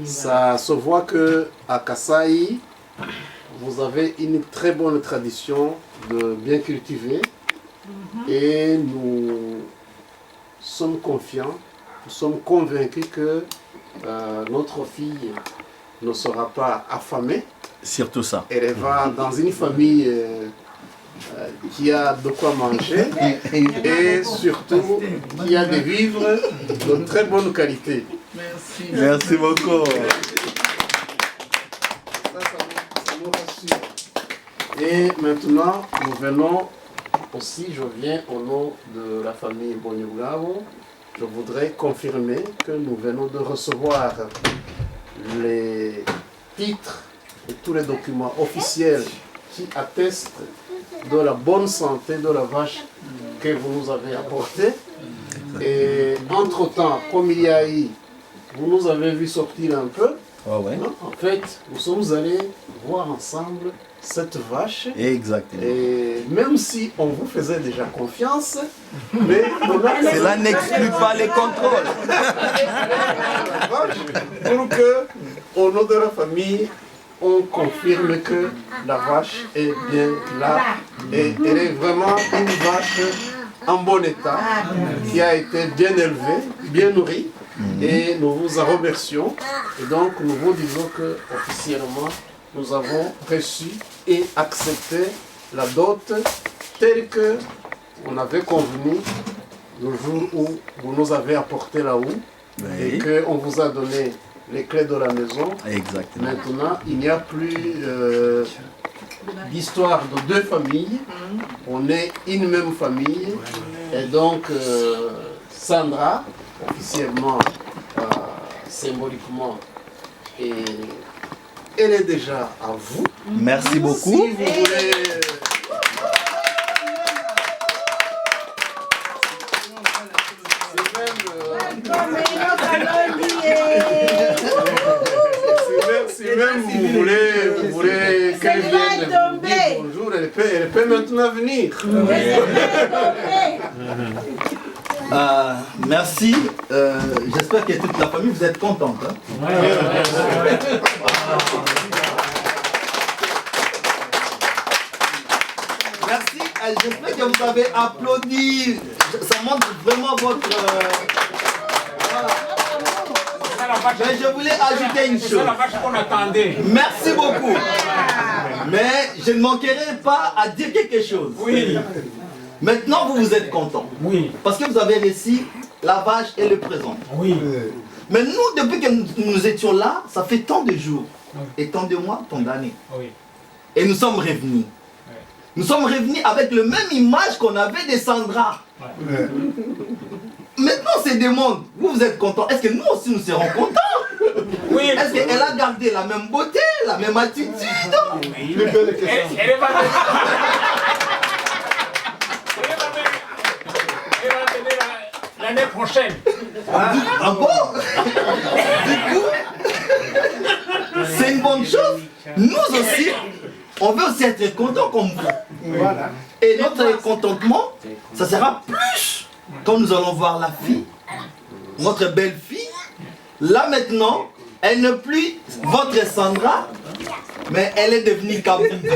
ça se voit que à Kasaï, vous avez une très bonne tradition de bien cultiver. Et nous sommes confiants, nous sommes convaincus que notre fille ne sera pas affamée. Surtout ça. Elle va dans une famille qui a de quoi manger et surtout qui a des vivres de très bonne qualité. Merci. Merci beaucoup. Ça nous rassure. Et maintenant, nous venons aussi, je viens au nom de la famille Bonyugabo. Je voudrais confirmer que nous venons de recevoir les titres et tous les documents officiels qui attestent de la bonne santé de la vache que vous nous avez apportée. Et entre-temps, comme il y a eu, vous nous avez vu sortir un peu, Oh ouais. en fait, nous sommes allés voir ensemble cette vache. Exactement. Et même si on vous faisait déjà confiance, mais Cela n'exclut pas les contrôles. pour que, au nom de la famille, on confirme que la vache est bien là. Et elle est vraiment une vache en bon état, qui a été bien élevée, bien nourrie. Et nous vous en remercions. Et donc nous vous disons que officiellement nous avons reçu et accepté la dot telle que on avait convenu le jour où vous nous avez apporté là-haut et qu'on vous a donné les clés de la maison. Exactement. Maintenant, il n'y a plus d'histoire de deux familles. On est une même famille. Et donc, Sandra, officiellement, symboliquement, et elle est déjà à vous. Merci beaucoup. Si vous voulez... Si même vous voulez qu'elle vienne vous dire bonjour, elle peut maintenant venir. Merci. J'espère que toute la famille, vous êtes contente. Hein? Merci. J'espère que vous avez applaudi. Ça montre vraiment votre... Mais je voulais ajouter une chose. Merci beaucoup. Mais je ne manquerai pas à dire quelque chose. Oui. Maintenant, vous vous êtes content. Oui. Parce que vous avez réussi la vache et le présent. Oui. Mais nous, depuis que nous étions là, ça fait tant de jours, et tant de mois, tant d'années. Oui. Et nous sommes revenus. Nous sommes revenus avec le même image qu'on avait de Sandra. Maintenant, c'est des mondes. Vous êtes contents. Est-ce que nous aussi nous serons contents? Oui. Est-ce qu'elle a gardé la même beauté, la même attitude? Oui. Elle va venir l'année prochaine. Ah bon? Du coup, c'est une bonne chose. Nous aussi, on veut aussi être contents comme vous. Voilà. Et notre contentement, ça sera plus quand nous allons voir la fille, notre belle-fille. Là maintenant, elle n'est plus votre Sandra, mais elle est devenue Kabundi.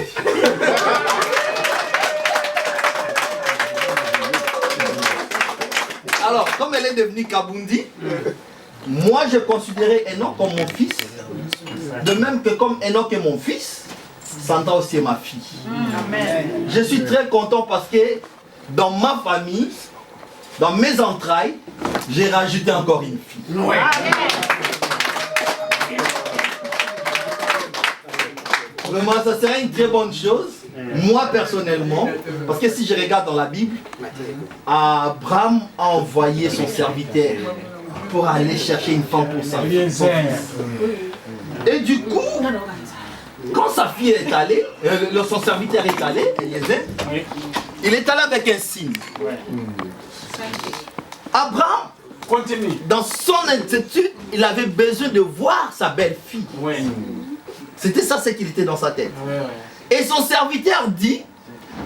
Alors, comme elle est devenue Kabundi, moi je considérais Enoch comme mon fils, de même que comme Enoch est mon fils, Sandra aussi est ma fille. Amen. Je suis très content parce que dans ma famille, dans mes entrailles, j'ai rajouté encore une fille. Ouais. Vraiment, ça serait une très bonne chose. Moi personnellement, parce que si je regarde dans la Bible, Abraham a envoyé son serviteur pour aller chercher une femme pour sa fille. Et du coup, quand sa fille est allée, son serviteur est allé, Eliezer, il est allé avec un signe. Abraham, continue. Dans son inquiétude, il avait besoin de voir sa belle-fille. C'était ça ce qu'il était dans sa tête. Et son serviteur dit,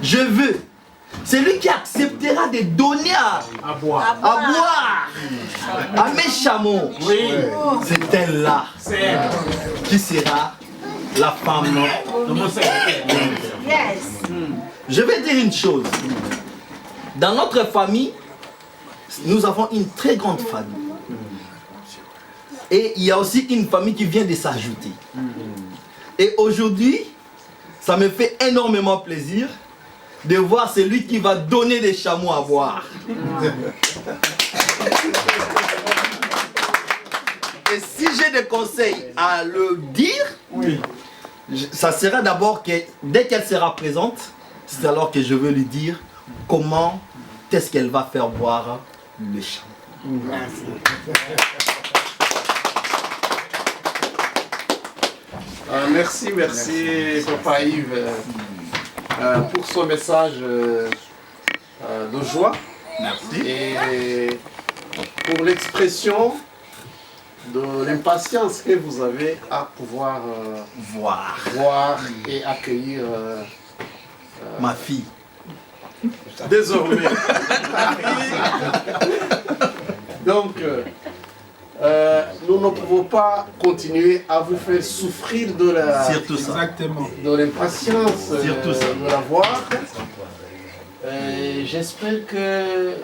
je veux. C'est lui qui acceptera de donner à boire à mes chameaux. C'est elle-là qui sera la femme de mon serviteur. Yes. Je vais dire une chose. Dans notre famille, nous avons une très grande famille. Et il y a aussi une famille qui vient de s'ajouter. Et aujourd'hui, ça me fait énormément plaisir de voir celui qui va donner des chameaux à boire. Et si j'ai des conseils à le dire, ça sera d'abord que dès qu'elle sera présente, c'est alors que je veux lui dire comment est-ce qu'elle va faire boire le chameau. Merci Papa Yves pour son message de joie. Merci. Et pour l'expression de l'impatience que vous avez à pouvoir voir et accueillir ma fille. Désormais. Donc, nous ne pouvons pas continuer à vous faire souffrir de l'impatience de la voir. J'espère que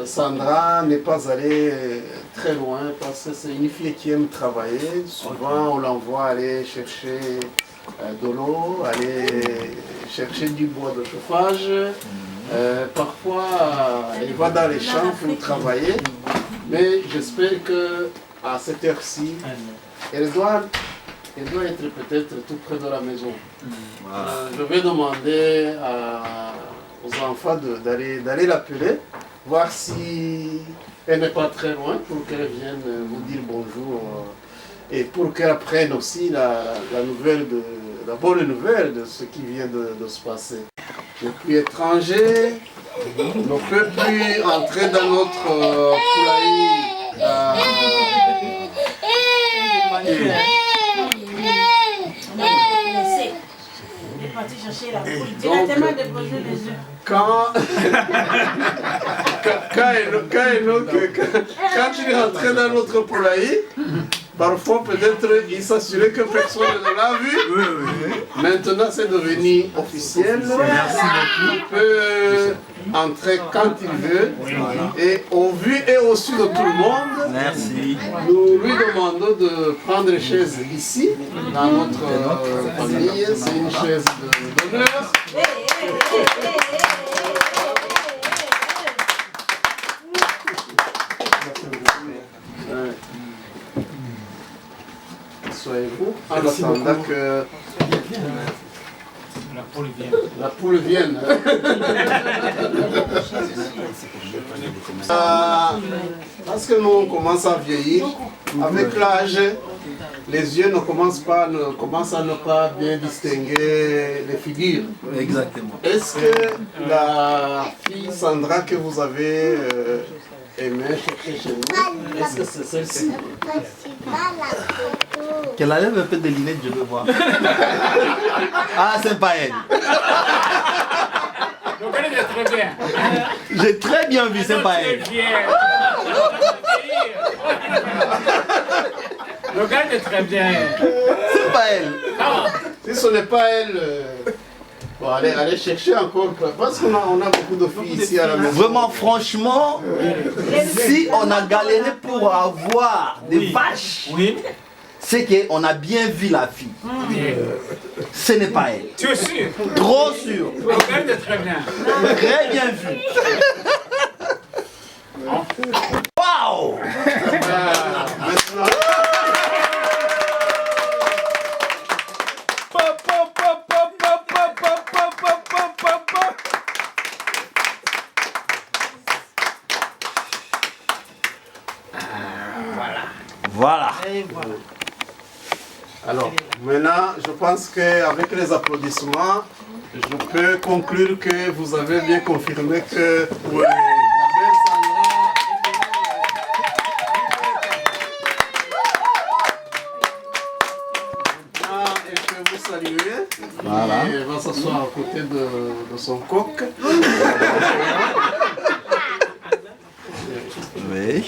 Sandra n'est pas allée très loin parce que c'est une fille qui aime travailler. Souvent, on l'envoie aller chercher de l'eau, aller chercher du bois de chauffage. Parfois, elle va dans les champs pour travailler. Mais j'espère qu'à cette heure-ci, elle doit être peut-être tout près de la maison. Je vais demander aux enfants d'aller l'appeler, voir si elle n'est pas très loin pour qu'elle vienne vous dire bonjour et pour qu'elle prenne aussi la bonne nouvelle de ce qui vient de se passer. Depuis étranger, on ne peut plus entrer dans notre poulailler. Quand il est entré dans notre poulailler, parfois peut-être il s'assurait que personne ne l'a vu. Maintenant c'est devenu officiel. Il peut entrer quand il veut. Et au vu et au su de tout le monde, nous lui demandons de prendre une chaise ici, dans notre famille. C'est une chaise d'honneur. Soyez-vous en attendant que la poule vienne. Parce que nous on commence à vieillir, avec l'âge, les yeux commencent à ne pas bien distinguer les figures. Exactement. Est-ce que la fille Sandra que vous avez aimée chercher chez nous, est-ce que c'est celle-ci? Qu'elle enlève un peu de lunettes, je veux voir. Ah, c'est pas elle. Très bien. J'ai très bien vu, c'est pas elle. Regarde très bien. C'est pas elle. Si ce n'est pas elle, bon, allez chercher encore, parce qu'on a beaucoup de filles ici à la maison. Vraiment, franchement, si on a galéré pour avoir des vaches, c'est qu'on a bien vu la fille. Ce n'est pas elle. Tu es sûr? Trop sûr. Regarde très bien. Très bien vu. Waouh! Voilà. Alors, maintenant, je pense qu'avec les applaudissements, je peux conclure que vous avez bien confirmé que la belle Sandra elle peut vous saluer. Voilà. Et elle va s'asseoir à côté de son coq. Oui.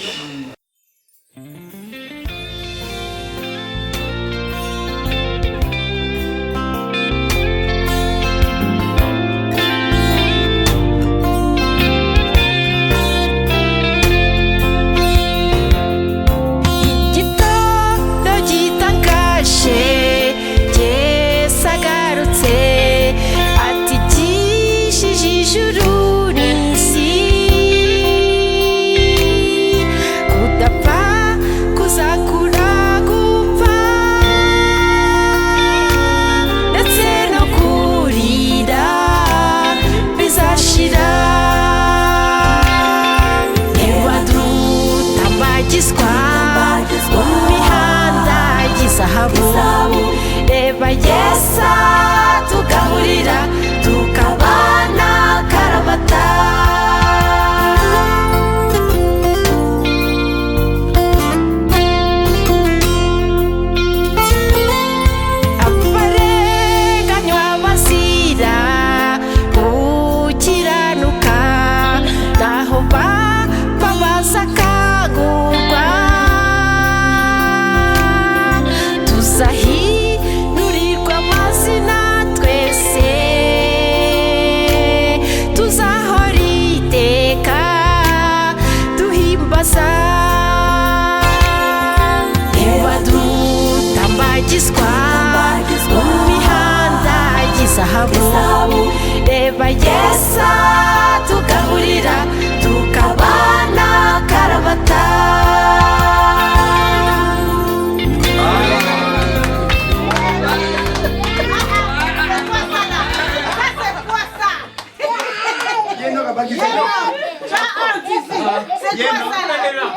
kumbagizwa mu mihanda y'izahabu reba Yesu tugaburira tukabana karabata.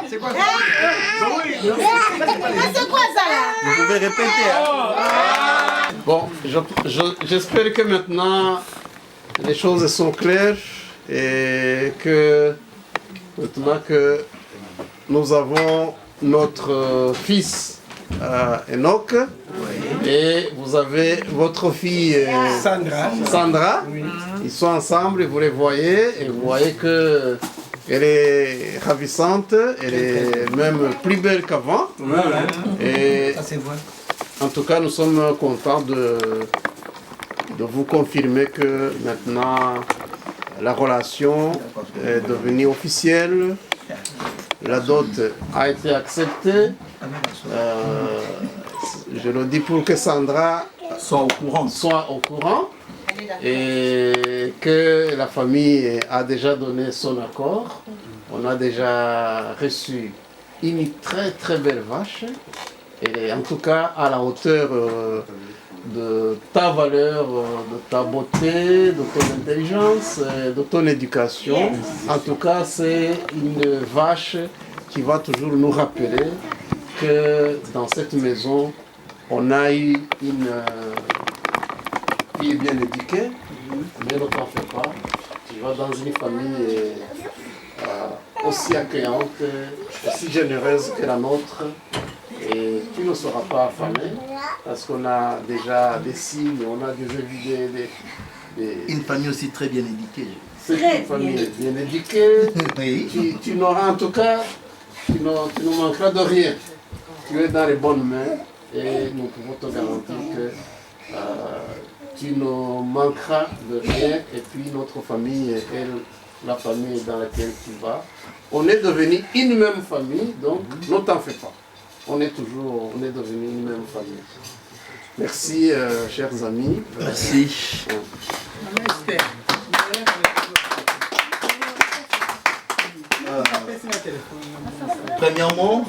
C'est quoi ça là? Vous pouvez répéter. Bon, j'espère que maintenant les choses sont claires et que maintenant que nous avons notre fils Enoch et vous avez votre fille Sandra. Ils sont ensemble et vous les voyez et vous voyez que elle est ravissante, elle est même plus belle qu'avant. Et en tout cas, nous sommes contents de vous confirmer que maintenant la relation est devenue officielle. La dot a été acceptée. Je le dis pour que Sandra soit au courant. Et que la famille a déjà donné son accord. On a déjà reçu une très très belle vache. Et en tout cas à la hauteur de ta valeur, de ta beauté, de ton intelligence, de ton éducation. En tout cas, c'est une vache qui va toujours nous rappeler que dans cette maison, on a eu une fille bien éduquée, mais ne t'en fais pas. Tu vas dans une famille aussi accueillante, aussi généreuse que la nôtre. Et tu ne seras pas affamé parce qu'on a déjà des signes, on a Une famille aussi très bien éduquée. C'est une famille bien éduquée. Oui. Tu n'auras en tout cas, tu ne manqueras de rien. Tu es dans les bonnes mains et nous pouvons te garantir que tu ne manqueras de rien. Et puis notre famille et la famille dans laquelle tu vas, on est devenu une même famille, donc ne t'en fais pas. On est devenu une même famille. Merci, chers amis. Merci. Premièrement,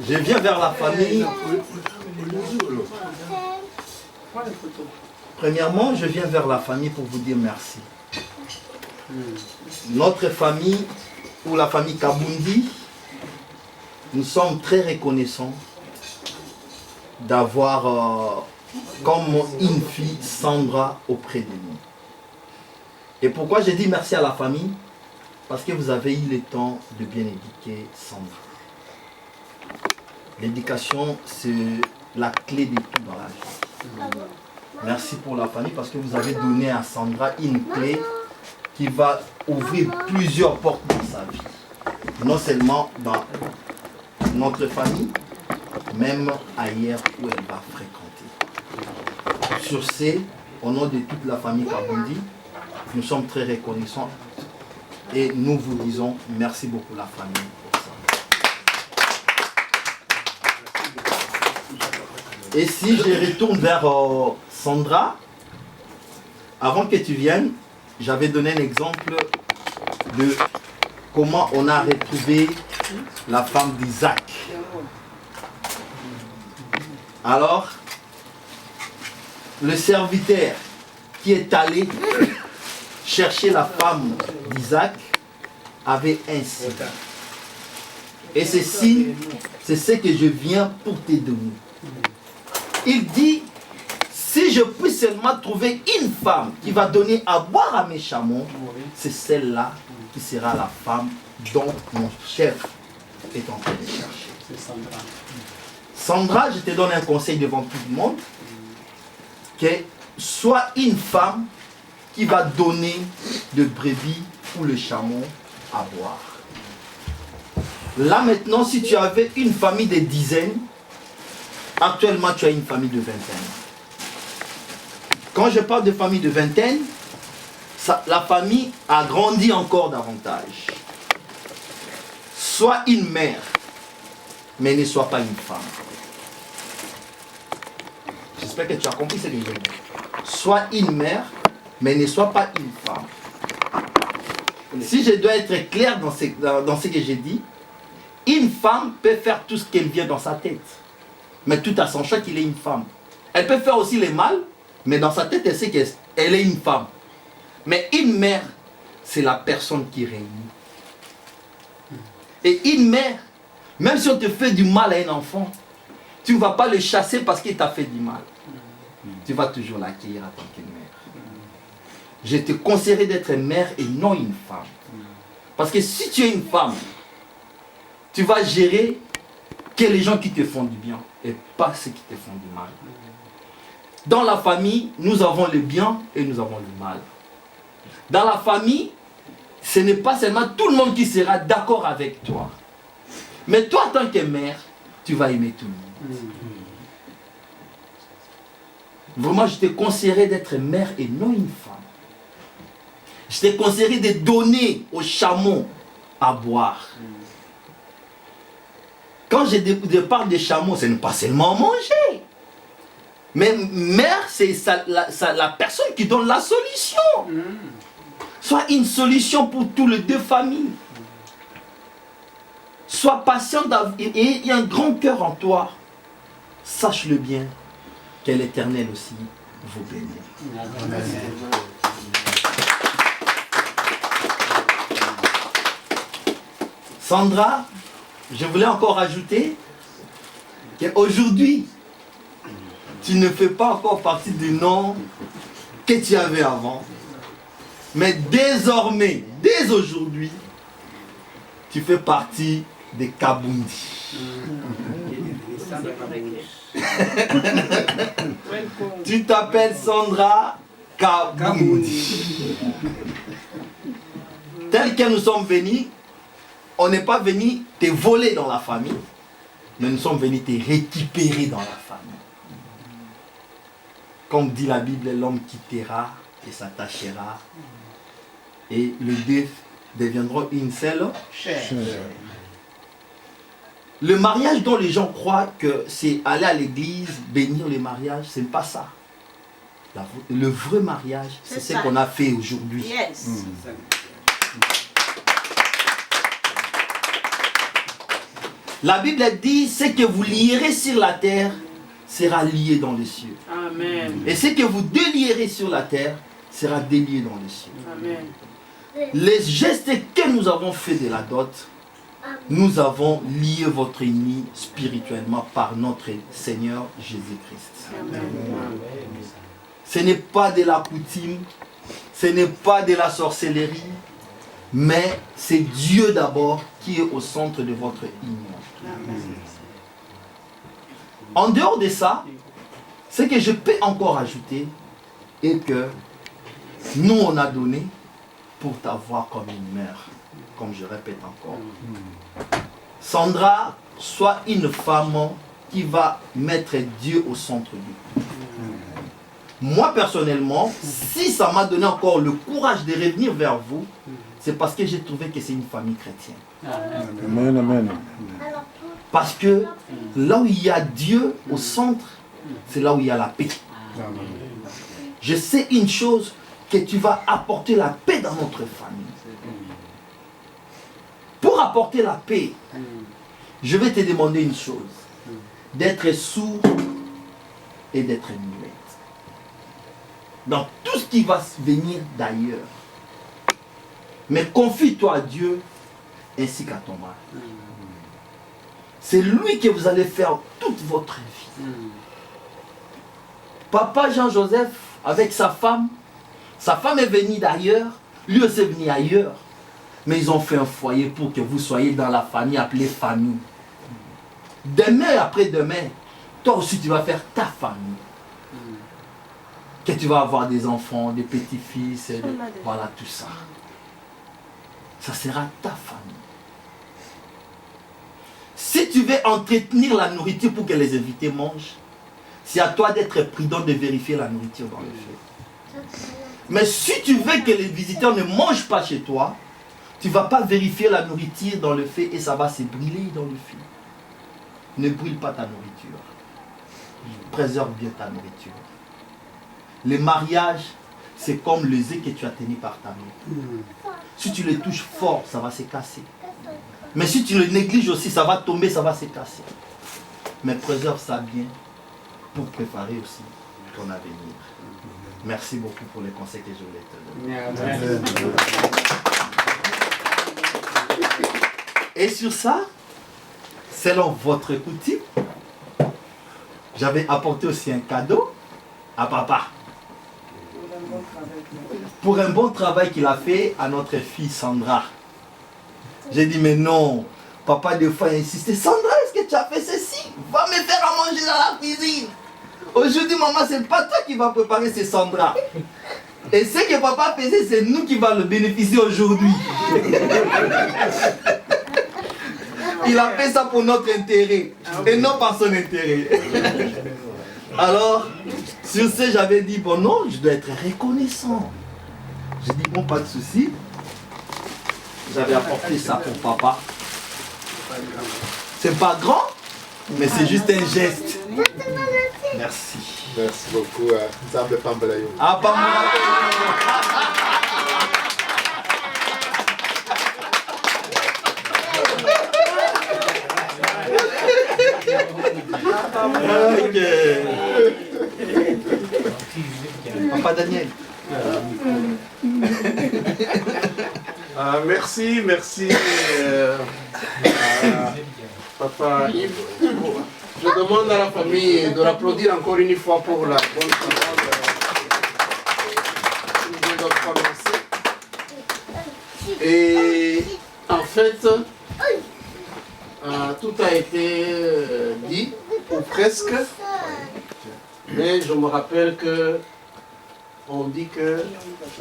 je viens vers la famille. Premièrement, je viens vers la famille pour vous dire merci. Notre famille, ou la famille Kabundi, nous sommes très reconnaissants d'avoir comme une fille Sandra auprès de nous. Et pourquoi j'ai dit merci à la famille? Parce que vous avez eu le temps de bien éduquer Sandra. L'éducation, c'est la clé de tout dans la vie. Merci pour la famille parce que vous avez donné à Sandra une clé qui va ouvrir plusieurs portes dans sa vie. Non seulement dans notre famille, même ailleurs où elle va fréquenter. Sur ce, au nom de toute la famille Kabundi, nous sommes très reconnaissants et nous vous disons merci beaucoup la famille pour ça. Et si je retourne vers Sandra, avant que tu viennes, j'avais donné un exemple de comment on a retrouvé la femme d'Isaac. Alors, le serviteur qui est allé chercher la femme d'Isaac avait un signe. Et ce signe, c'est ce que je viens pour te donner. Il dit, si je puis seulement trouver une femme qui va donner à boire à mes chameaux, c'est celle-là qui sera la femme dont mon chef est en train de chercher. C'est Sandra. Sandra, je te donne un conseil devant tout le monde, que soit une femme qui va donner le brebis ou le chameau à boire. Là maintenant, si tu avais une famille de dizaines, actuellement tu as une famille de vingtaine. Quand je parle de famille de vingtaine, la famille a grandi encore davantage. Sois une mère, mais ne sois pas une femme. J'espère que tu as compris ce que je veux dire. Sois une mère, mais ne sois pas une femme. Si je dois être clair dans ce que j'ai dit, une femme peut faire tout ce qu'elle vient dans sa tête. Mais tout à son choix qu'il est une femme. Elle peut faire aussi le mal, mais dans sa tête, elle sait qu'elle est une femme. Mais une mère, c'est la personne qui réunit. Et une mère, même si on te fait du mal à un enfant, tu ne vas pas le chasser parce qu'il t'a fait du mal. Tu vas toujours l'accueillir en tant que mère. Je te conseillerais d'être mère et non une femme. Parce que si tu es une femme, tu vas gérer que les gens qui te font du bien et pas ceux qui te font du mal. Dans la famille, nous avons le bien et nous avons le mal. Dans la famille, ce n'est pas seulement tout le monde qui sera d'accord avec toi. Mais toi, en tant que mère, tu vas aimer tout le monde. Vraiment, je te conseillerais d'être mère et non une femme. Je te conseillerais de donner aux chameaux à boire. Quand je parle des chameaux, ce n'est pas seulement manger. Mais mère, c'est la personne qui donne la solution. Sois une solution pour tous les deux familles. Sois patient et aie un grand cœur en toi. Sache-le bien, que l'Éternel aussi vous bénit. Amen. Sandra, je voulais encore ajouter qu'aujourd'hui, tu ne fais pas encore partie du nom que tu avais avant. Mais désormais, dès aujourd'hui, tu fais partie de Kabundi. Tu t'appelles Sandra Kabundi. Tel que nous sommes venus, on n'est pas venu te voler dans la famille, mais nous sommes venus te récupérer dans la famille. Comme dit la Bible, l'homme quittera et s'attachera, et les deux deviendront une seule chair. Le mariage dont les gens croient que c'est aller à l'église, bénir le mariage, ce n'est pas ça. Le vrai mariage, c'est ce qu'on a fait aujourd'hui. Yes. La Bible dit, ce que vous lierez sur la terre sera lié dans les cieux. Amen. Et ce que vous délierez sur la terre sera délié dans les cieux. Amen. Les gestes que nous avons faits de la dot, nous avons lié votre ennemi spirituellement par notre Seigneur Jésus-Christ. Ce n'est pas de la coutume, ce n'est pas de la sorcellerie, mais c'est Dieu d'abord qui est au centre de votre union. En dehors de ça, ce que je peux encore ajouter est que nous on a donné pour t'avoir comme une mère, comme je répète encore. Sandra, sois une femme qui va mettre Dieu au centre de tout. Moi personnellement, si ça m'a donné encore le courage de revenir vers vous, c'est parce que j'ai trouvé que c'est une famille chrétienne. Amen, amen. Parce que là où il y a Dieu au centre, c'est là où il y a la paix. Je sais une chose, que tu vas apporter la paix dans notre famille. Pour apporter la paix, je vais te demander une chose, d'être sourd et d'être muette. Dans tout ce qui va venir d'ailleurs. Mais confie-toi à Dieu ainsi qu'à ton mari. C'est lui que vous allez faire toute votre vie. Papa Jean-Joseph, avec sa femme est venue d'ailleurs, lui aussi est venu ailleurs. Mais ils ont fait un foyer pour que vous soyez dans la famille appelée famille. Demain et après-demain, toi aussi tu vas faire ta famille. Que tu vas avoir des enfants, des petits-fils, voilà tout ça. Ça sera ta famille. Si tu veux entretenir la nourriture pour que les invités mangent, c'est à toi d'être prudent de vérifier la nourriture dans le feu. Mais si tu veux que les visiteurs ne mangent pas chez toi, tu ne vas pas vérifier la nourriture dans le feu et ça va se brûler dans le feu. Ne brûle pas ta nourriture. préserve bien ta nourriture. Les mariages, c'est comme les œufs que tu as tenus par ta main. Si tu les touches fort, ça va se casser. Mais si tu le négliges aussi, ça va tomber, ça va se casser. Mais préserve ça bien pour préparer aussi ton avenir. Merci beaucoup pour les conseils que je voulais te donner. Et sur ça, selon votre coutume, j'avais apporté aussi un cadeau à papa. Pour un bon travail qu'il a fait à notre fille Sandra. J'ai dit, mais non, papa deux fois insisté, Sandra, est-ce que tu as fait ceci? Va me faire à manger dans la cuisine. Aujourd'hui, maman, c'est pas toi qui vas préparer, c'est Sandra. Et ce que papa faisait, c'est nous qui va le bénéficier aujourd'hui. Il a fait ça pour notre intérêt et non par son intérêt. Alors, sur ce, j'avais dit, bon non, je dois être reconnaissant. J'ai dit, bon, pas de souci. J'avais apporté ça pour papa. C'est pas grand, mais c'est juste un geste. Merci. Merci beaucoup. Nzambe pambela yo. Ah, Papa Daniel. Merci, Papa Yves. Je demande à la famille de l'applaudir encore une fois pour la bonne parole qu'il vient de prononcer. Et en fait, tout a été dit, ou presque, mais je me rappelle que on dit que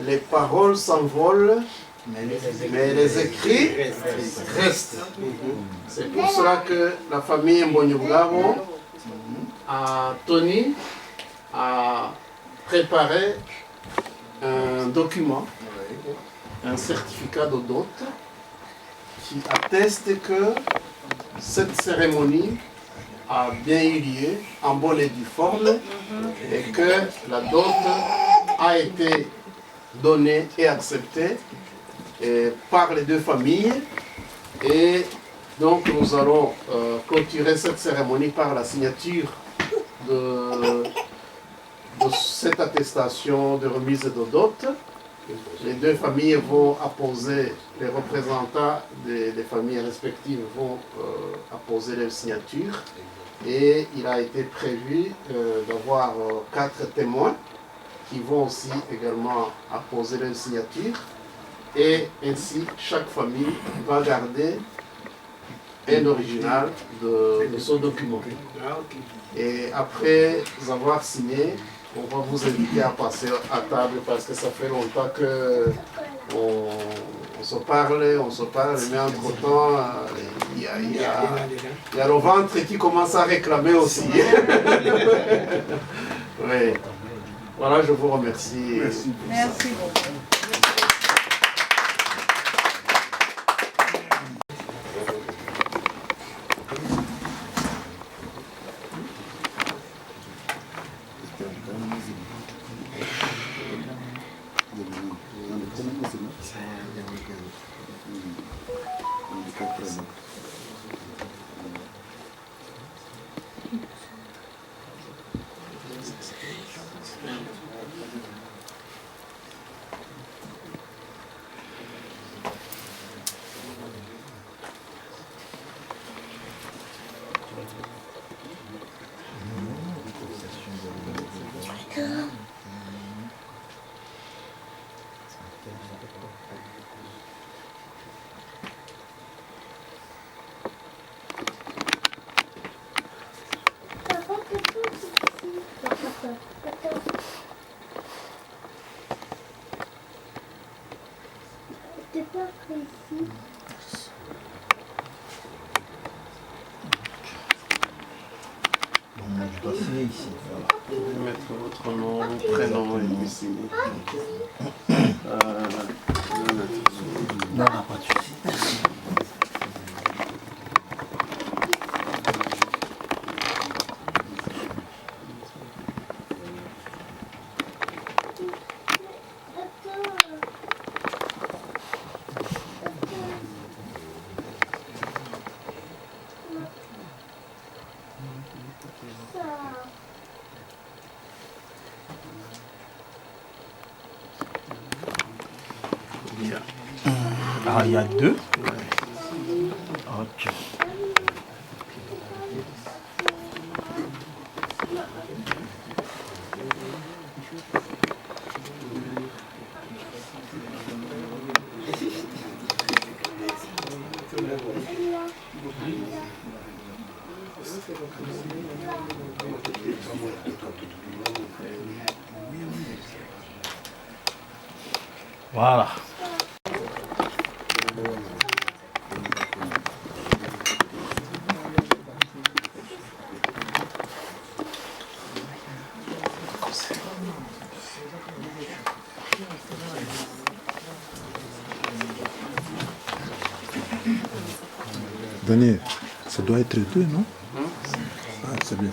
les paroles s'envolent, mais les écrits restent. C'est pour cela que la famille Mbonyugabo a tenu à préparer un document, un certificat de dot qui atteste que cette cérémonie a bien eu lieu en bonne et due forme et que la dot a été donnée et acceptée par les deux familles. Et donc nous allons clôturer cette cérémonie par la signature de cette attestation de remise de dot. Les deux familles vont apposer, les représentants des familles respectives vont apposer leur signature. Et il a été prévu d'avoir 4 témoins qui vont aussi également apposer leur signature. Et ainsi, chaque famille va garder un original de ce document. Et après avoir signé, on va vous inviter à passer à table parce que ça fait longtemps que on se parle, mais entre-temps, il y a le ventre qui commence à réclamer aussi. Oui. Voilà, je vous remercie. Merci beaucoup. Mettre votre nom, prénom et puis signer. Non, pas de souci. Ah, il y a 2. Ok. Voilà. Daniel, ça doit être 2, non? Ah, c'est bien.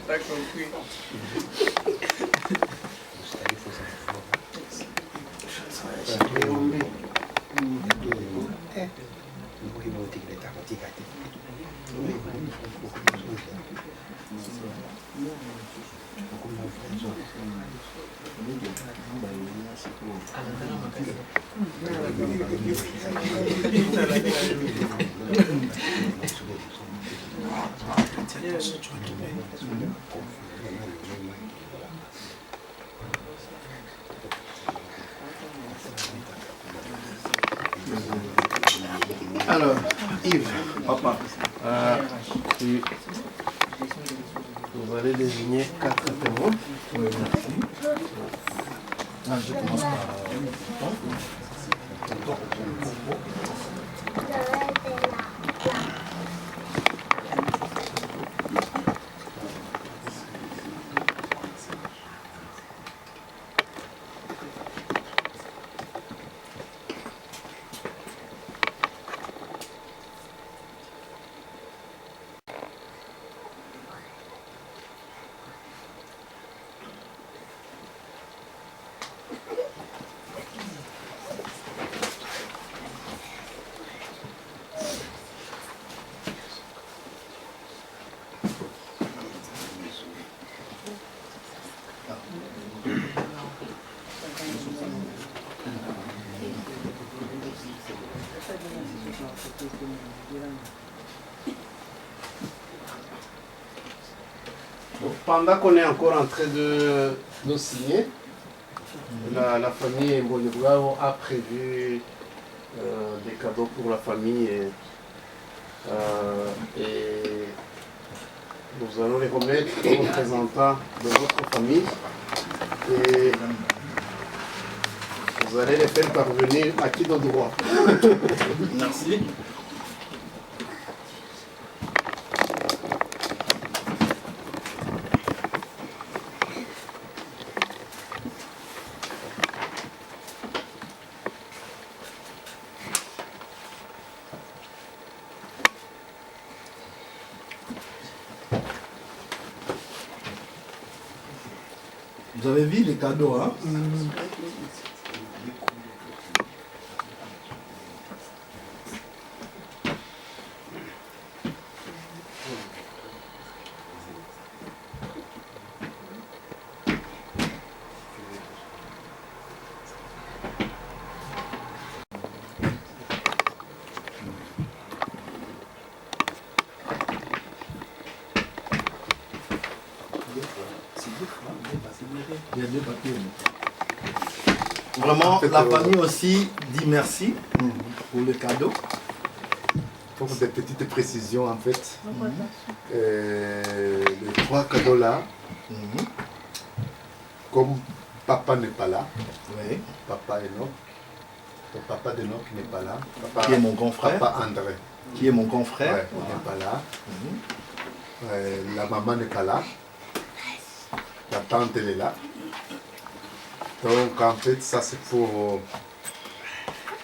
T'as compris. Alors, Yves, papa, vous allez désigner 4 témoins. Oui, merci. Je commence par... Pendant qu'on est encore en train de signer, la famille Mbonyougao a prévu des cadeaux pour la famille et nous allons les remettre aux représentants de votre famille et vous allez les faire parvenir à qui de droit. Merci. Vous avez vu les cadeaux, hein? Il y a deux papiers. Vraiment, la famille aussi dit merci pour le cadeau. Pour des petites précisions en fait. Les 3 cadeaux là, comme papa n'est pas là, papa Enoch, le papa d'Enoch n'est pas là, papa, qui est mon grand frère, papa André, qui est mon grand frère, il n'est pas là, la maman n'est pas là, la tante elle est là. Donc en fait ça c'est pour,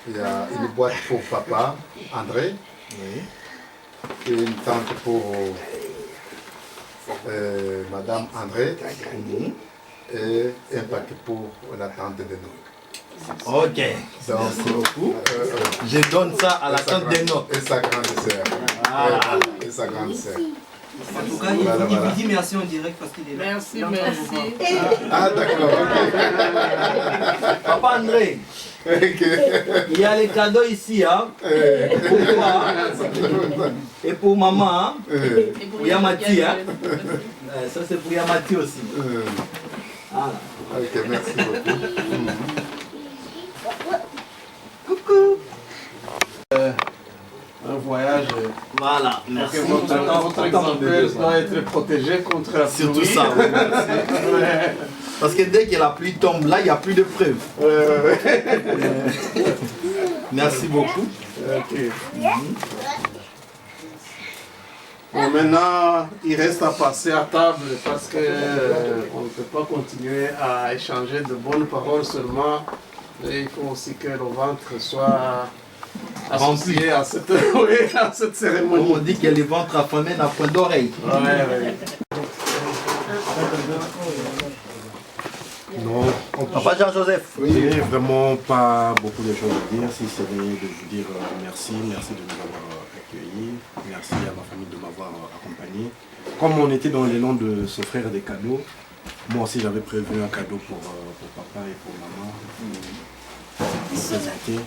il y a une boîte pour papa André, et une tente pour madame André, et un paquet pour la tante d'Enoch. Ok, donc merci beaucoup. Je donne ça à la tante d'Enoch. Et sa grande sœur. Et sa grande sœur. En tout cas, il vous dit merci en direct parce qu'il est là. Merci, merci. Ah d'accord, ok. Papa André, il y a les cadeaux ici, hein, pour toi et pour maman, hein, pour Yamati. Hein. Ça c'est pour Yamati aussi. Voilà. Ok, merci beaucoup. Coucou. Un voyage. Voilà, merci. Votre exemplaire doit être protégé contre la pluie. Surtout ça, oui, merci. Parce que dès que la pluie tombe là, il n'y a plus de preuves. Merci beaucoup. Okay. Bon, maintenant, il reste à passer à table parce que on ne peut pas continuer à échanger de bonnes paroles seulement. Et il faut aussi que le ventre soit associé à cette, à cette cérémonie. On dit que le ventre affamé n'a point d'oreille. Non, Papa Jean-Joseph. Oui, il n'y a vraiment pas beaucoup de choses à dire, si ce n'est de vous dire merci, merci de nous avoir accueillis, merci à ma famille de m'avoir accompagné. Comme on était dans l'élan de s'offrir des cadeaux, moi aussi j'avais prévu un cadeau pour papa et pour maman. Pour présenter.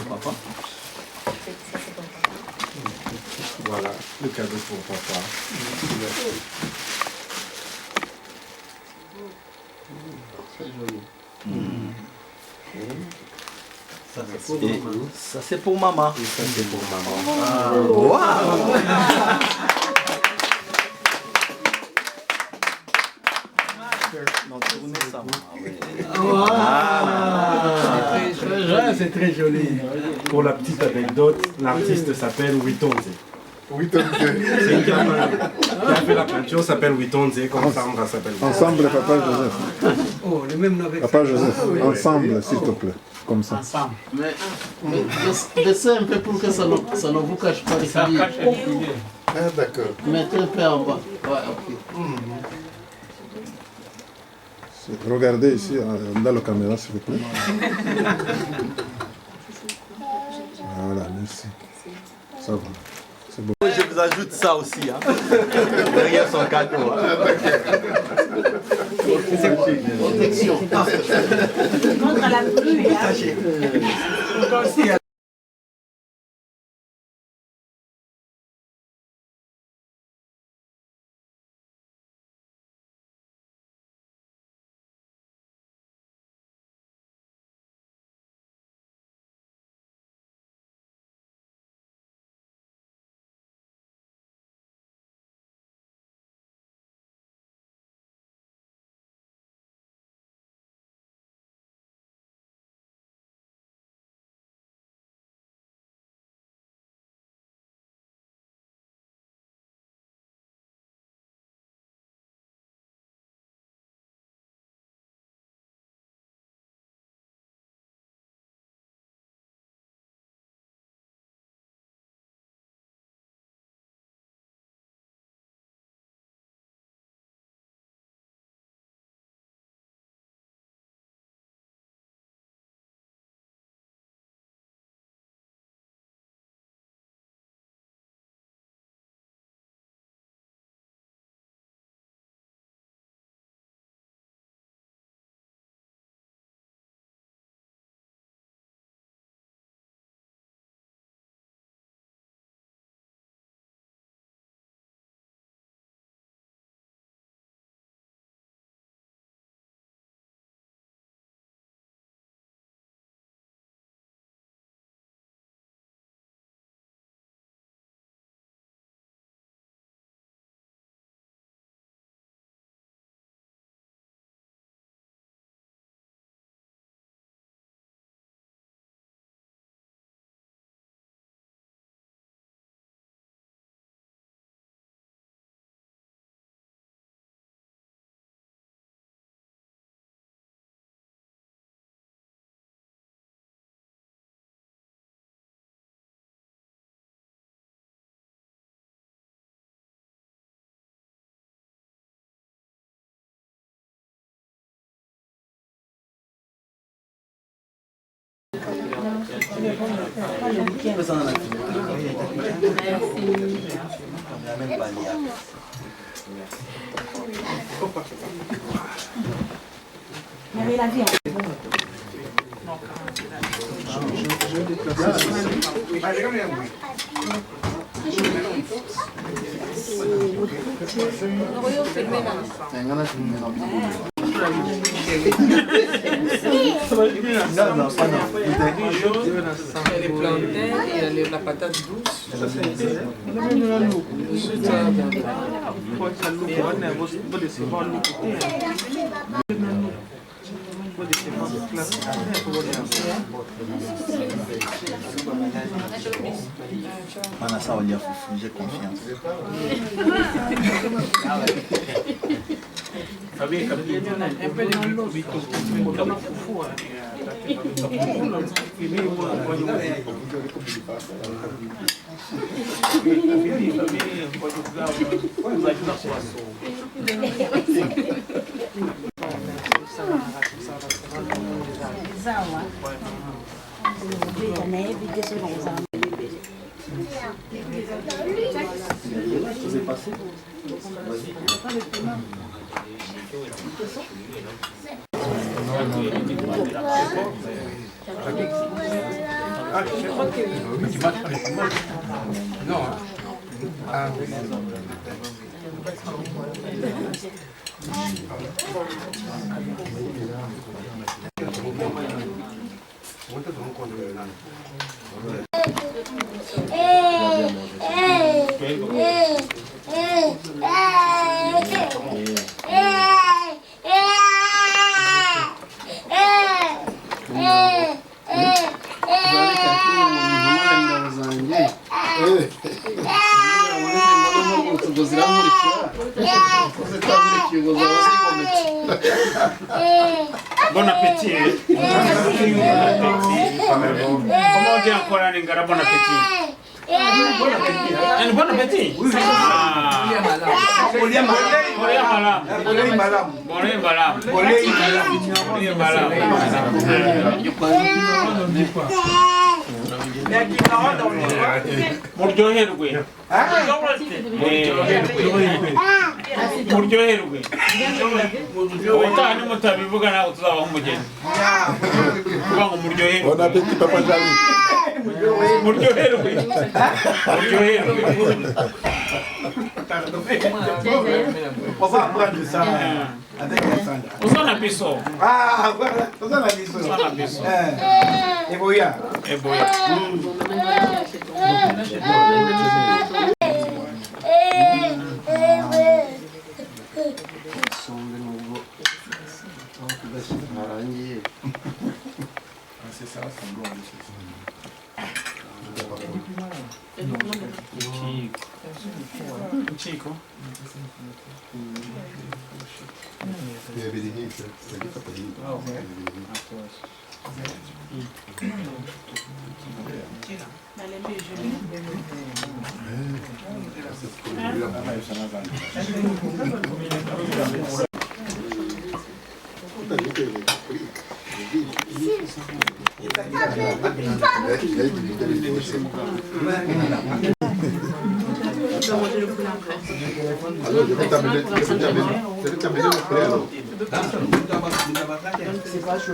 Papa. Voilà, le cadeau pour papa. Très joli. Ça c'est pour maman. Et ça c'est pour maman. Ah, wow. Non, tournez ça. C'est très joli. Pour la petite anecdote, l'artiste s'appelle Witonze. C'est une qui a fait la peinture, s'appelle Witonze, comme Sandra s'appelle. Ensemble, Papa Joseph. Oh, le même nom avec Papa Joseph, ensemble, s'il te plaît. Comme ça. ensemble. Mais descends un peu pour que ça ne vous cache pas les filles. Ah d'accord. Mettez un peu en bas. Ouais, ok. Regardez ici, dans la caméra, s'il vous plaît. Voilà, merci. Ça va. C'est bon. Je vous ajoute ça aussi, hein. Derrière son cadeau. Hein. Protection. la pluie. Les plantains et la patate douce. Manassa olha fufu, j'ai confiance. Un peu dans l'eau. Vous passé? Non. Ah, Bon appétit. Comment on dit encore en lingala bon appétit? Un bon appétit? Oui. muryoherwe ubutaha nimutabivuga ntabwo tuzabaho umugeni kuvuga ngo muryoherwe Bon appétit, Papa Jali. muryoherwe muryoherwe On va apprendre ça avec Alexandra. uzana biso Ah, voilà, on a la mission. uzana biso Et Boya. eboya C'est ça, c'est bon. Chico. Alors, je vais t'amener le frère. C'est pas chaud.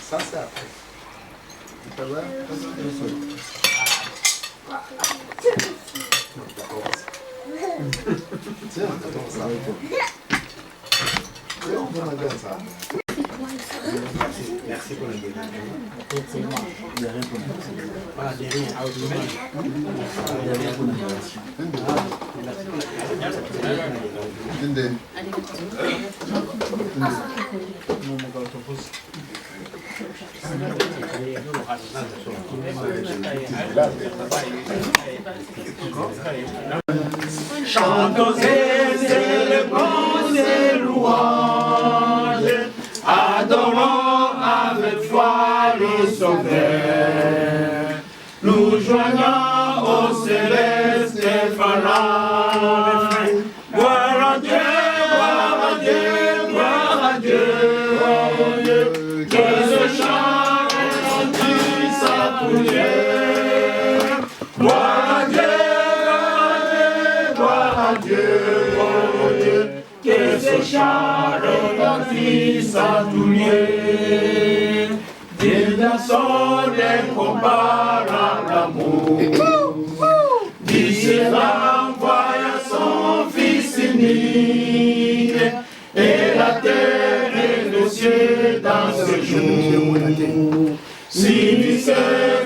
Ça, c'est après. Ça va? Tiens, d'abord ça. Tiens, on va manger ça. Merci pour le début. Il n'y a rien pour nous. Voilà, de rien. Il n'y a rien pour nous. Chantons et célébrons et louanges, adorons avec foi le Sauveur. Nous joignons au céleste phalange. Gloire à Dieu, gloire à Dieu, gloire à Dieu. Que ce chant retentisse à tous lieux. Gloire à Dieu, gloire à Dieu. Que ce chant retentisse à tous lieux. Dieu dans son incomparable amour, Dieu envoya son Fils unique, et la terre et le ciel dans ce jour. Si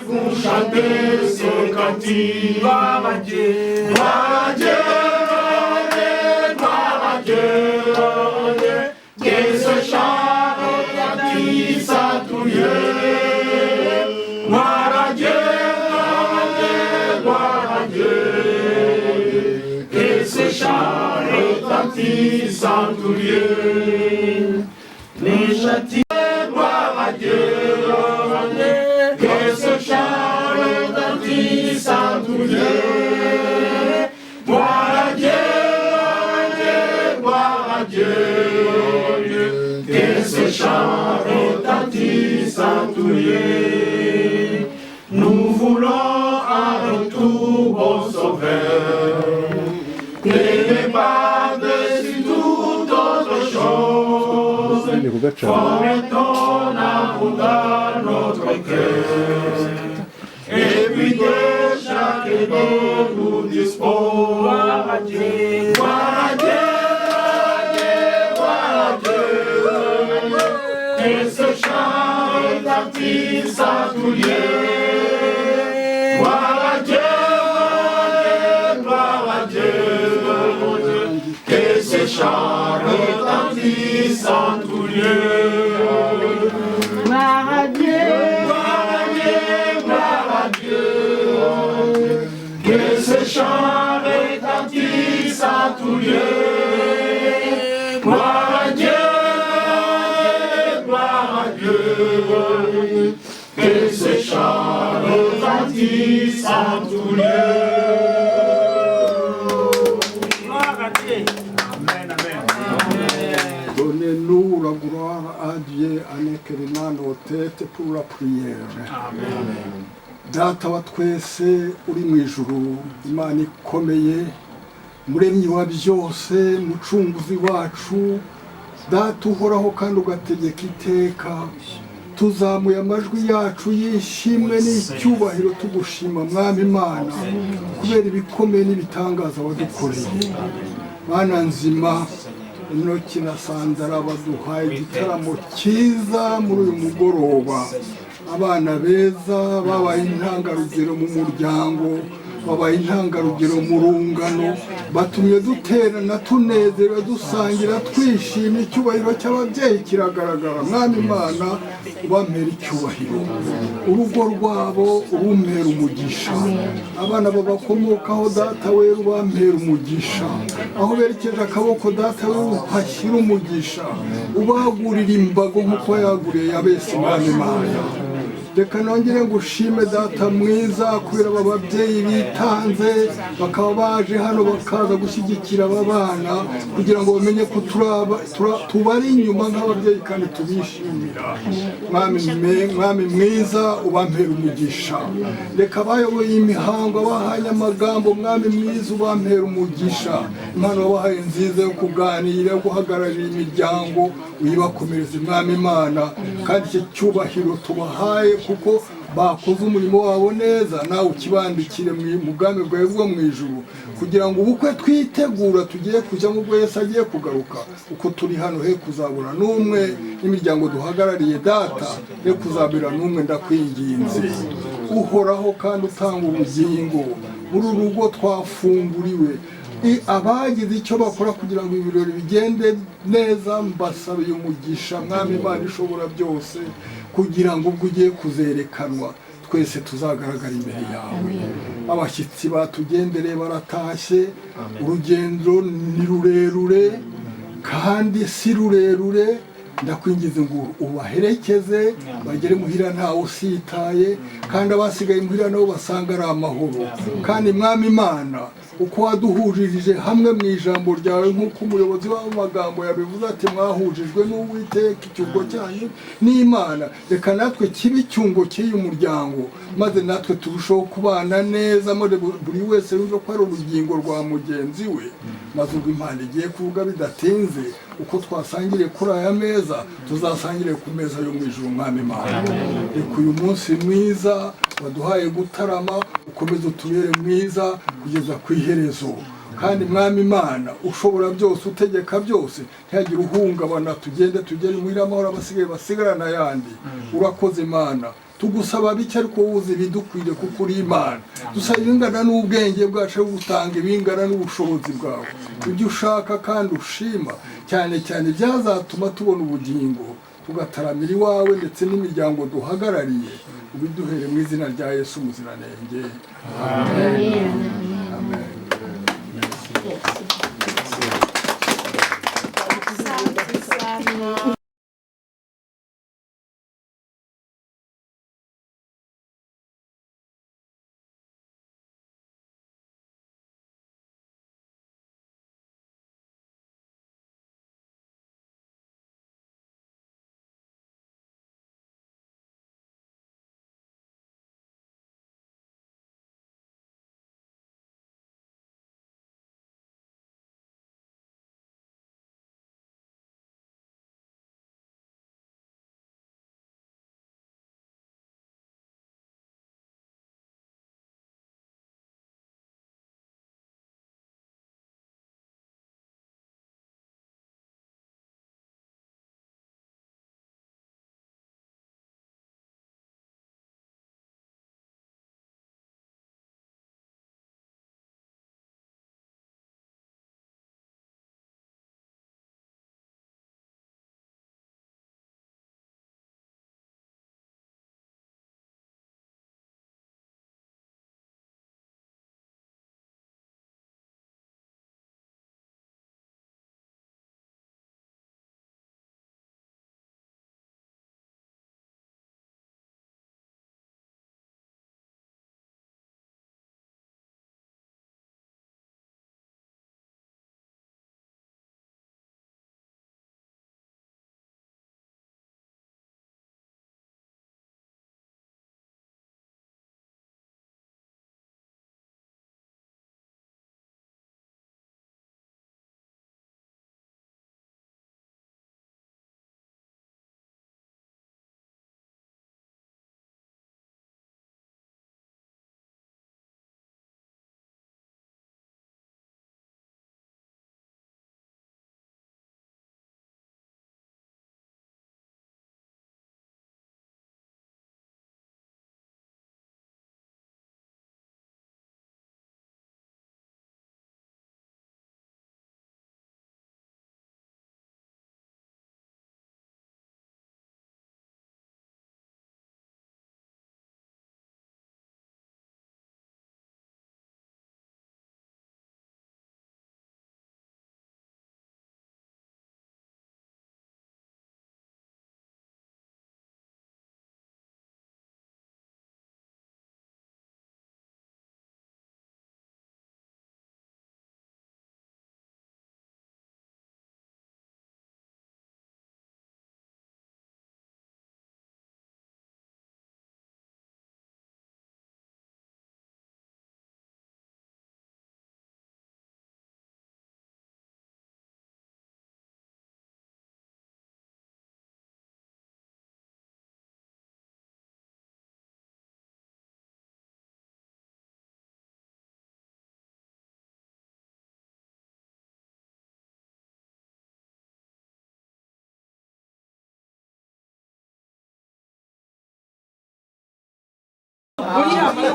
vous chantez ce cantique, gloire à Dieu, gloire à Dieu, gloire à Dieu, que ce chant retentisse à tous lieux. Gloire à Dieu, gloire à Dieu, que ce chant retentisse en tous lieux. Les châtiments, gloire à Dieu, que ce chant retentisse en tous lieux. Gloire à Dieu, gloire à Dieu, que ce chant retentisse en tous lieux. Nous voulons un retour, bon Sauveur, n'aimez par-dessus toute autre chose, forme ton amour dans notre cœur, et puis de chaque don nous dispose. Gloire à Dieu, gloire à Dieu, gloire à Dieu, et ce chant retentisse à tous lieux. Gloire à Dieu, gloire à Dieu, que ce chant retentisse en tous lieux. Gloire à Dieu, gloire à Dieu, gloire à Dieu, que ce chant retentisse en tous lieux. Gloire à Dieu, gloire à Dieu. que ce chant retentisse en tout lieu. Gloire à Dieu. Amen, amen. Donnez-nous la gloire à Dieu avec nos têtes pour la prière. Amen. Data wa twese uri mu ijuru, Imana ikomeye, muremyi wa byose, mucunguzi wacu, Data uhoraho kandi ugategeka iteka, tuzamuye amajwi yacu yishimwe n'icyubahiro tugushima mwami Imana kubera ibikomeye n'ibitangaza wadukoreye. Mana nzima, Enoki na Sandara baduhaye igitaramo cyiza muri uyu mugoroba. Abana beza babaye intangarugero mu muryango, babaye intangarugero mu rungano, batumye duterana tunezerewe dusangira twishimye. Icyubahiro cy'ababyeyi kiragaragara. Mwami Imana ubampera icyubahiro, urugo rwabo urumpera umugisha, abana babakomokaho Data we ubampera umugisha, aho berekeje akaboko Data we uhashyira umugisha, ubagurira imbago nk'uko yaguriye Yabesi. Mwami Imana reka nongere ngushime Data mwiza kubera aba babyeyi bitanze bakaba baje hano bakaza gushyigikira aba bana kugira ngo bamenye ko tubari inyuma nk'ababyeyi kandi tubishimira. Mwami mwiza ubampera umugisha, reka abayoboye imihango abahaye amagambo Mwami mwiza ubampera umugisha, Imana wabahaye nziza yo kuganira yo guhagararira imiryango uyibakomereze Mwami Imana, kandi icyo cyubahiro tubahaye kuko bakoze umurimo wabo neza, nawe ukibandikire mu bwami bwawe bwo mu ijuru, kugira ngo ubukwe twitegura tugiye kujya mu bwo Yesu agiye kugaruka, uko turi hano he kuzabura n'umwe, n'imiryango duhagarariye Data he kuzabura n'umwe. Ndakwinginze uhoraho kandi utanga ubugingo, muri uru rugo twafunguriwe, abagize icyo bakora kugira ngo ibirori bigende neza, mbasabiye umugisha Mwami Imana ishobora byose, kugira ngo ubwo ugiye kuzerekanwa twese tuzagaragara imbere yawe. Abashyitsi batugendereye baratashye, urugendo ni rurerure kandi si rurerure, ndakwingize ngo ubaherekeze bagere muhira ntawe usitaye, kandi abasigaye muhira nabo basanga ari amahoro. Kandi Mwami Imana uko waduhujirije hamwe mu ijambo ryawe, nk'uko umuyobozi w'amagambo yabivuze ati mwahujijwe n'Uwiteka, icyungo cyanyu n'Imana, reka natwe kibe icyungo cy'uyu muryango, maze natwe turushaho kubana neza, maze buri wese yumve ko ari urugingo rwa mugenzi we, maze ubwo Imana igiye kuvuga bidatinze, uko twasangiriye kuri aya meza tuzasangire ku meza yo mu ijuru. Mwami Imana reka uyu munsi mwiza waduhaye gutarama ukomeze utubere mwiza kugeza ku iherezo, kandi Mwami Imana ushobora byose utegeka byose, ntihagire uhungabana, tugere muhira amahoro, abasigaye basigarana ayandi. Urakoze Imana, tugusaba bike ariko wuzi ibidukwiriye kuko uri Imana, dusaba ibingana n'ubwenge bwacu bwo gutanga ibingana n'ubushobozi bwawe, ibyo ushaka kandi ushima, cyane cyane byazatuma tubona ubugingo tugataramira iwawe ndetse n'imiryango duhagarariye, ubiduhere mu izina rya Yesu umuziranenge. Amen. Amen.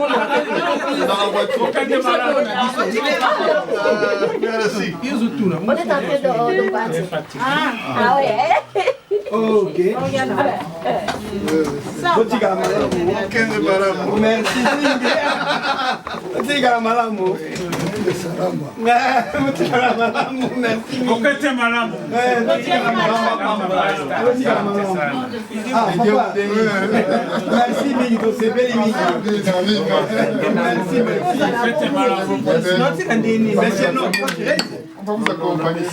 dans la voiture. Merci. On est en train de partir. Ah ouais. Ok. Merci. Merci, Miguel, c'est bel On va vous accompagner.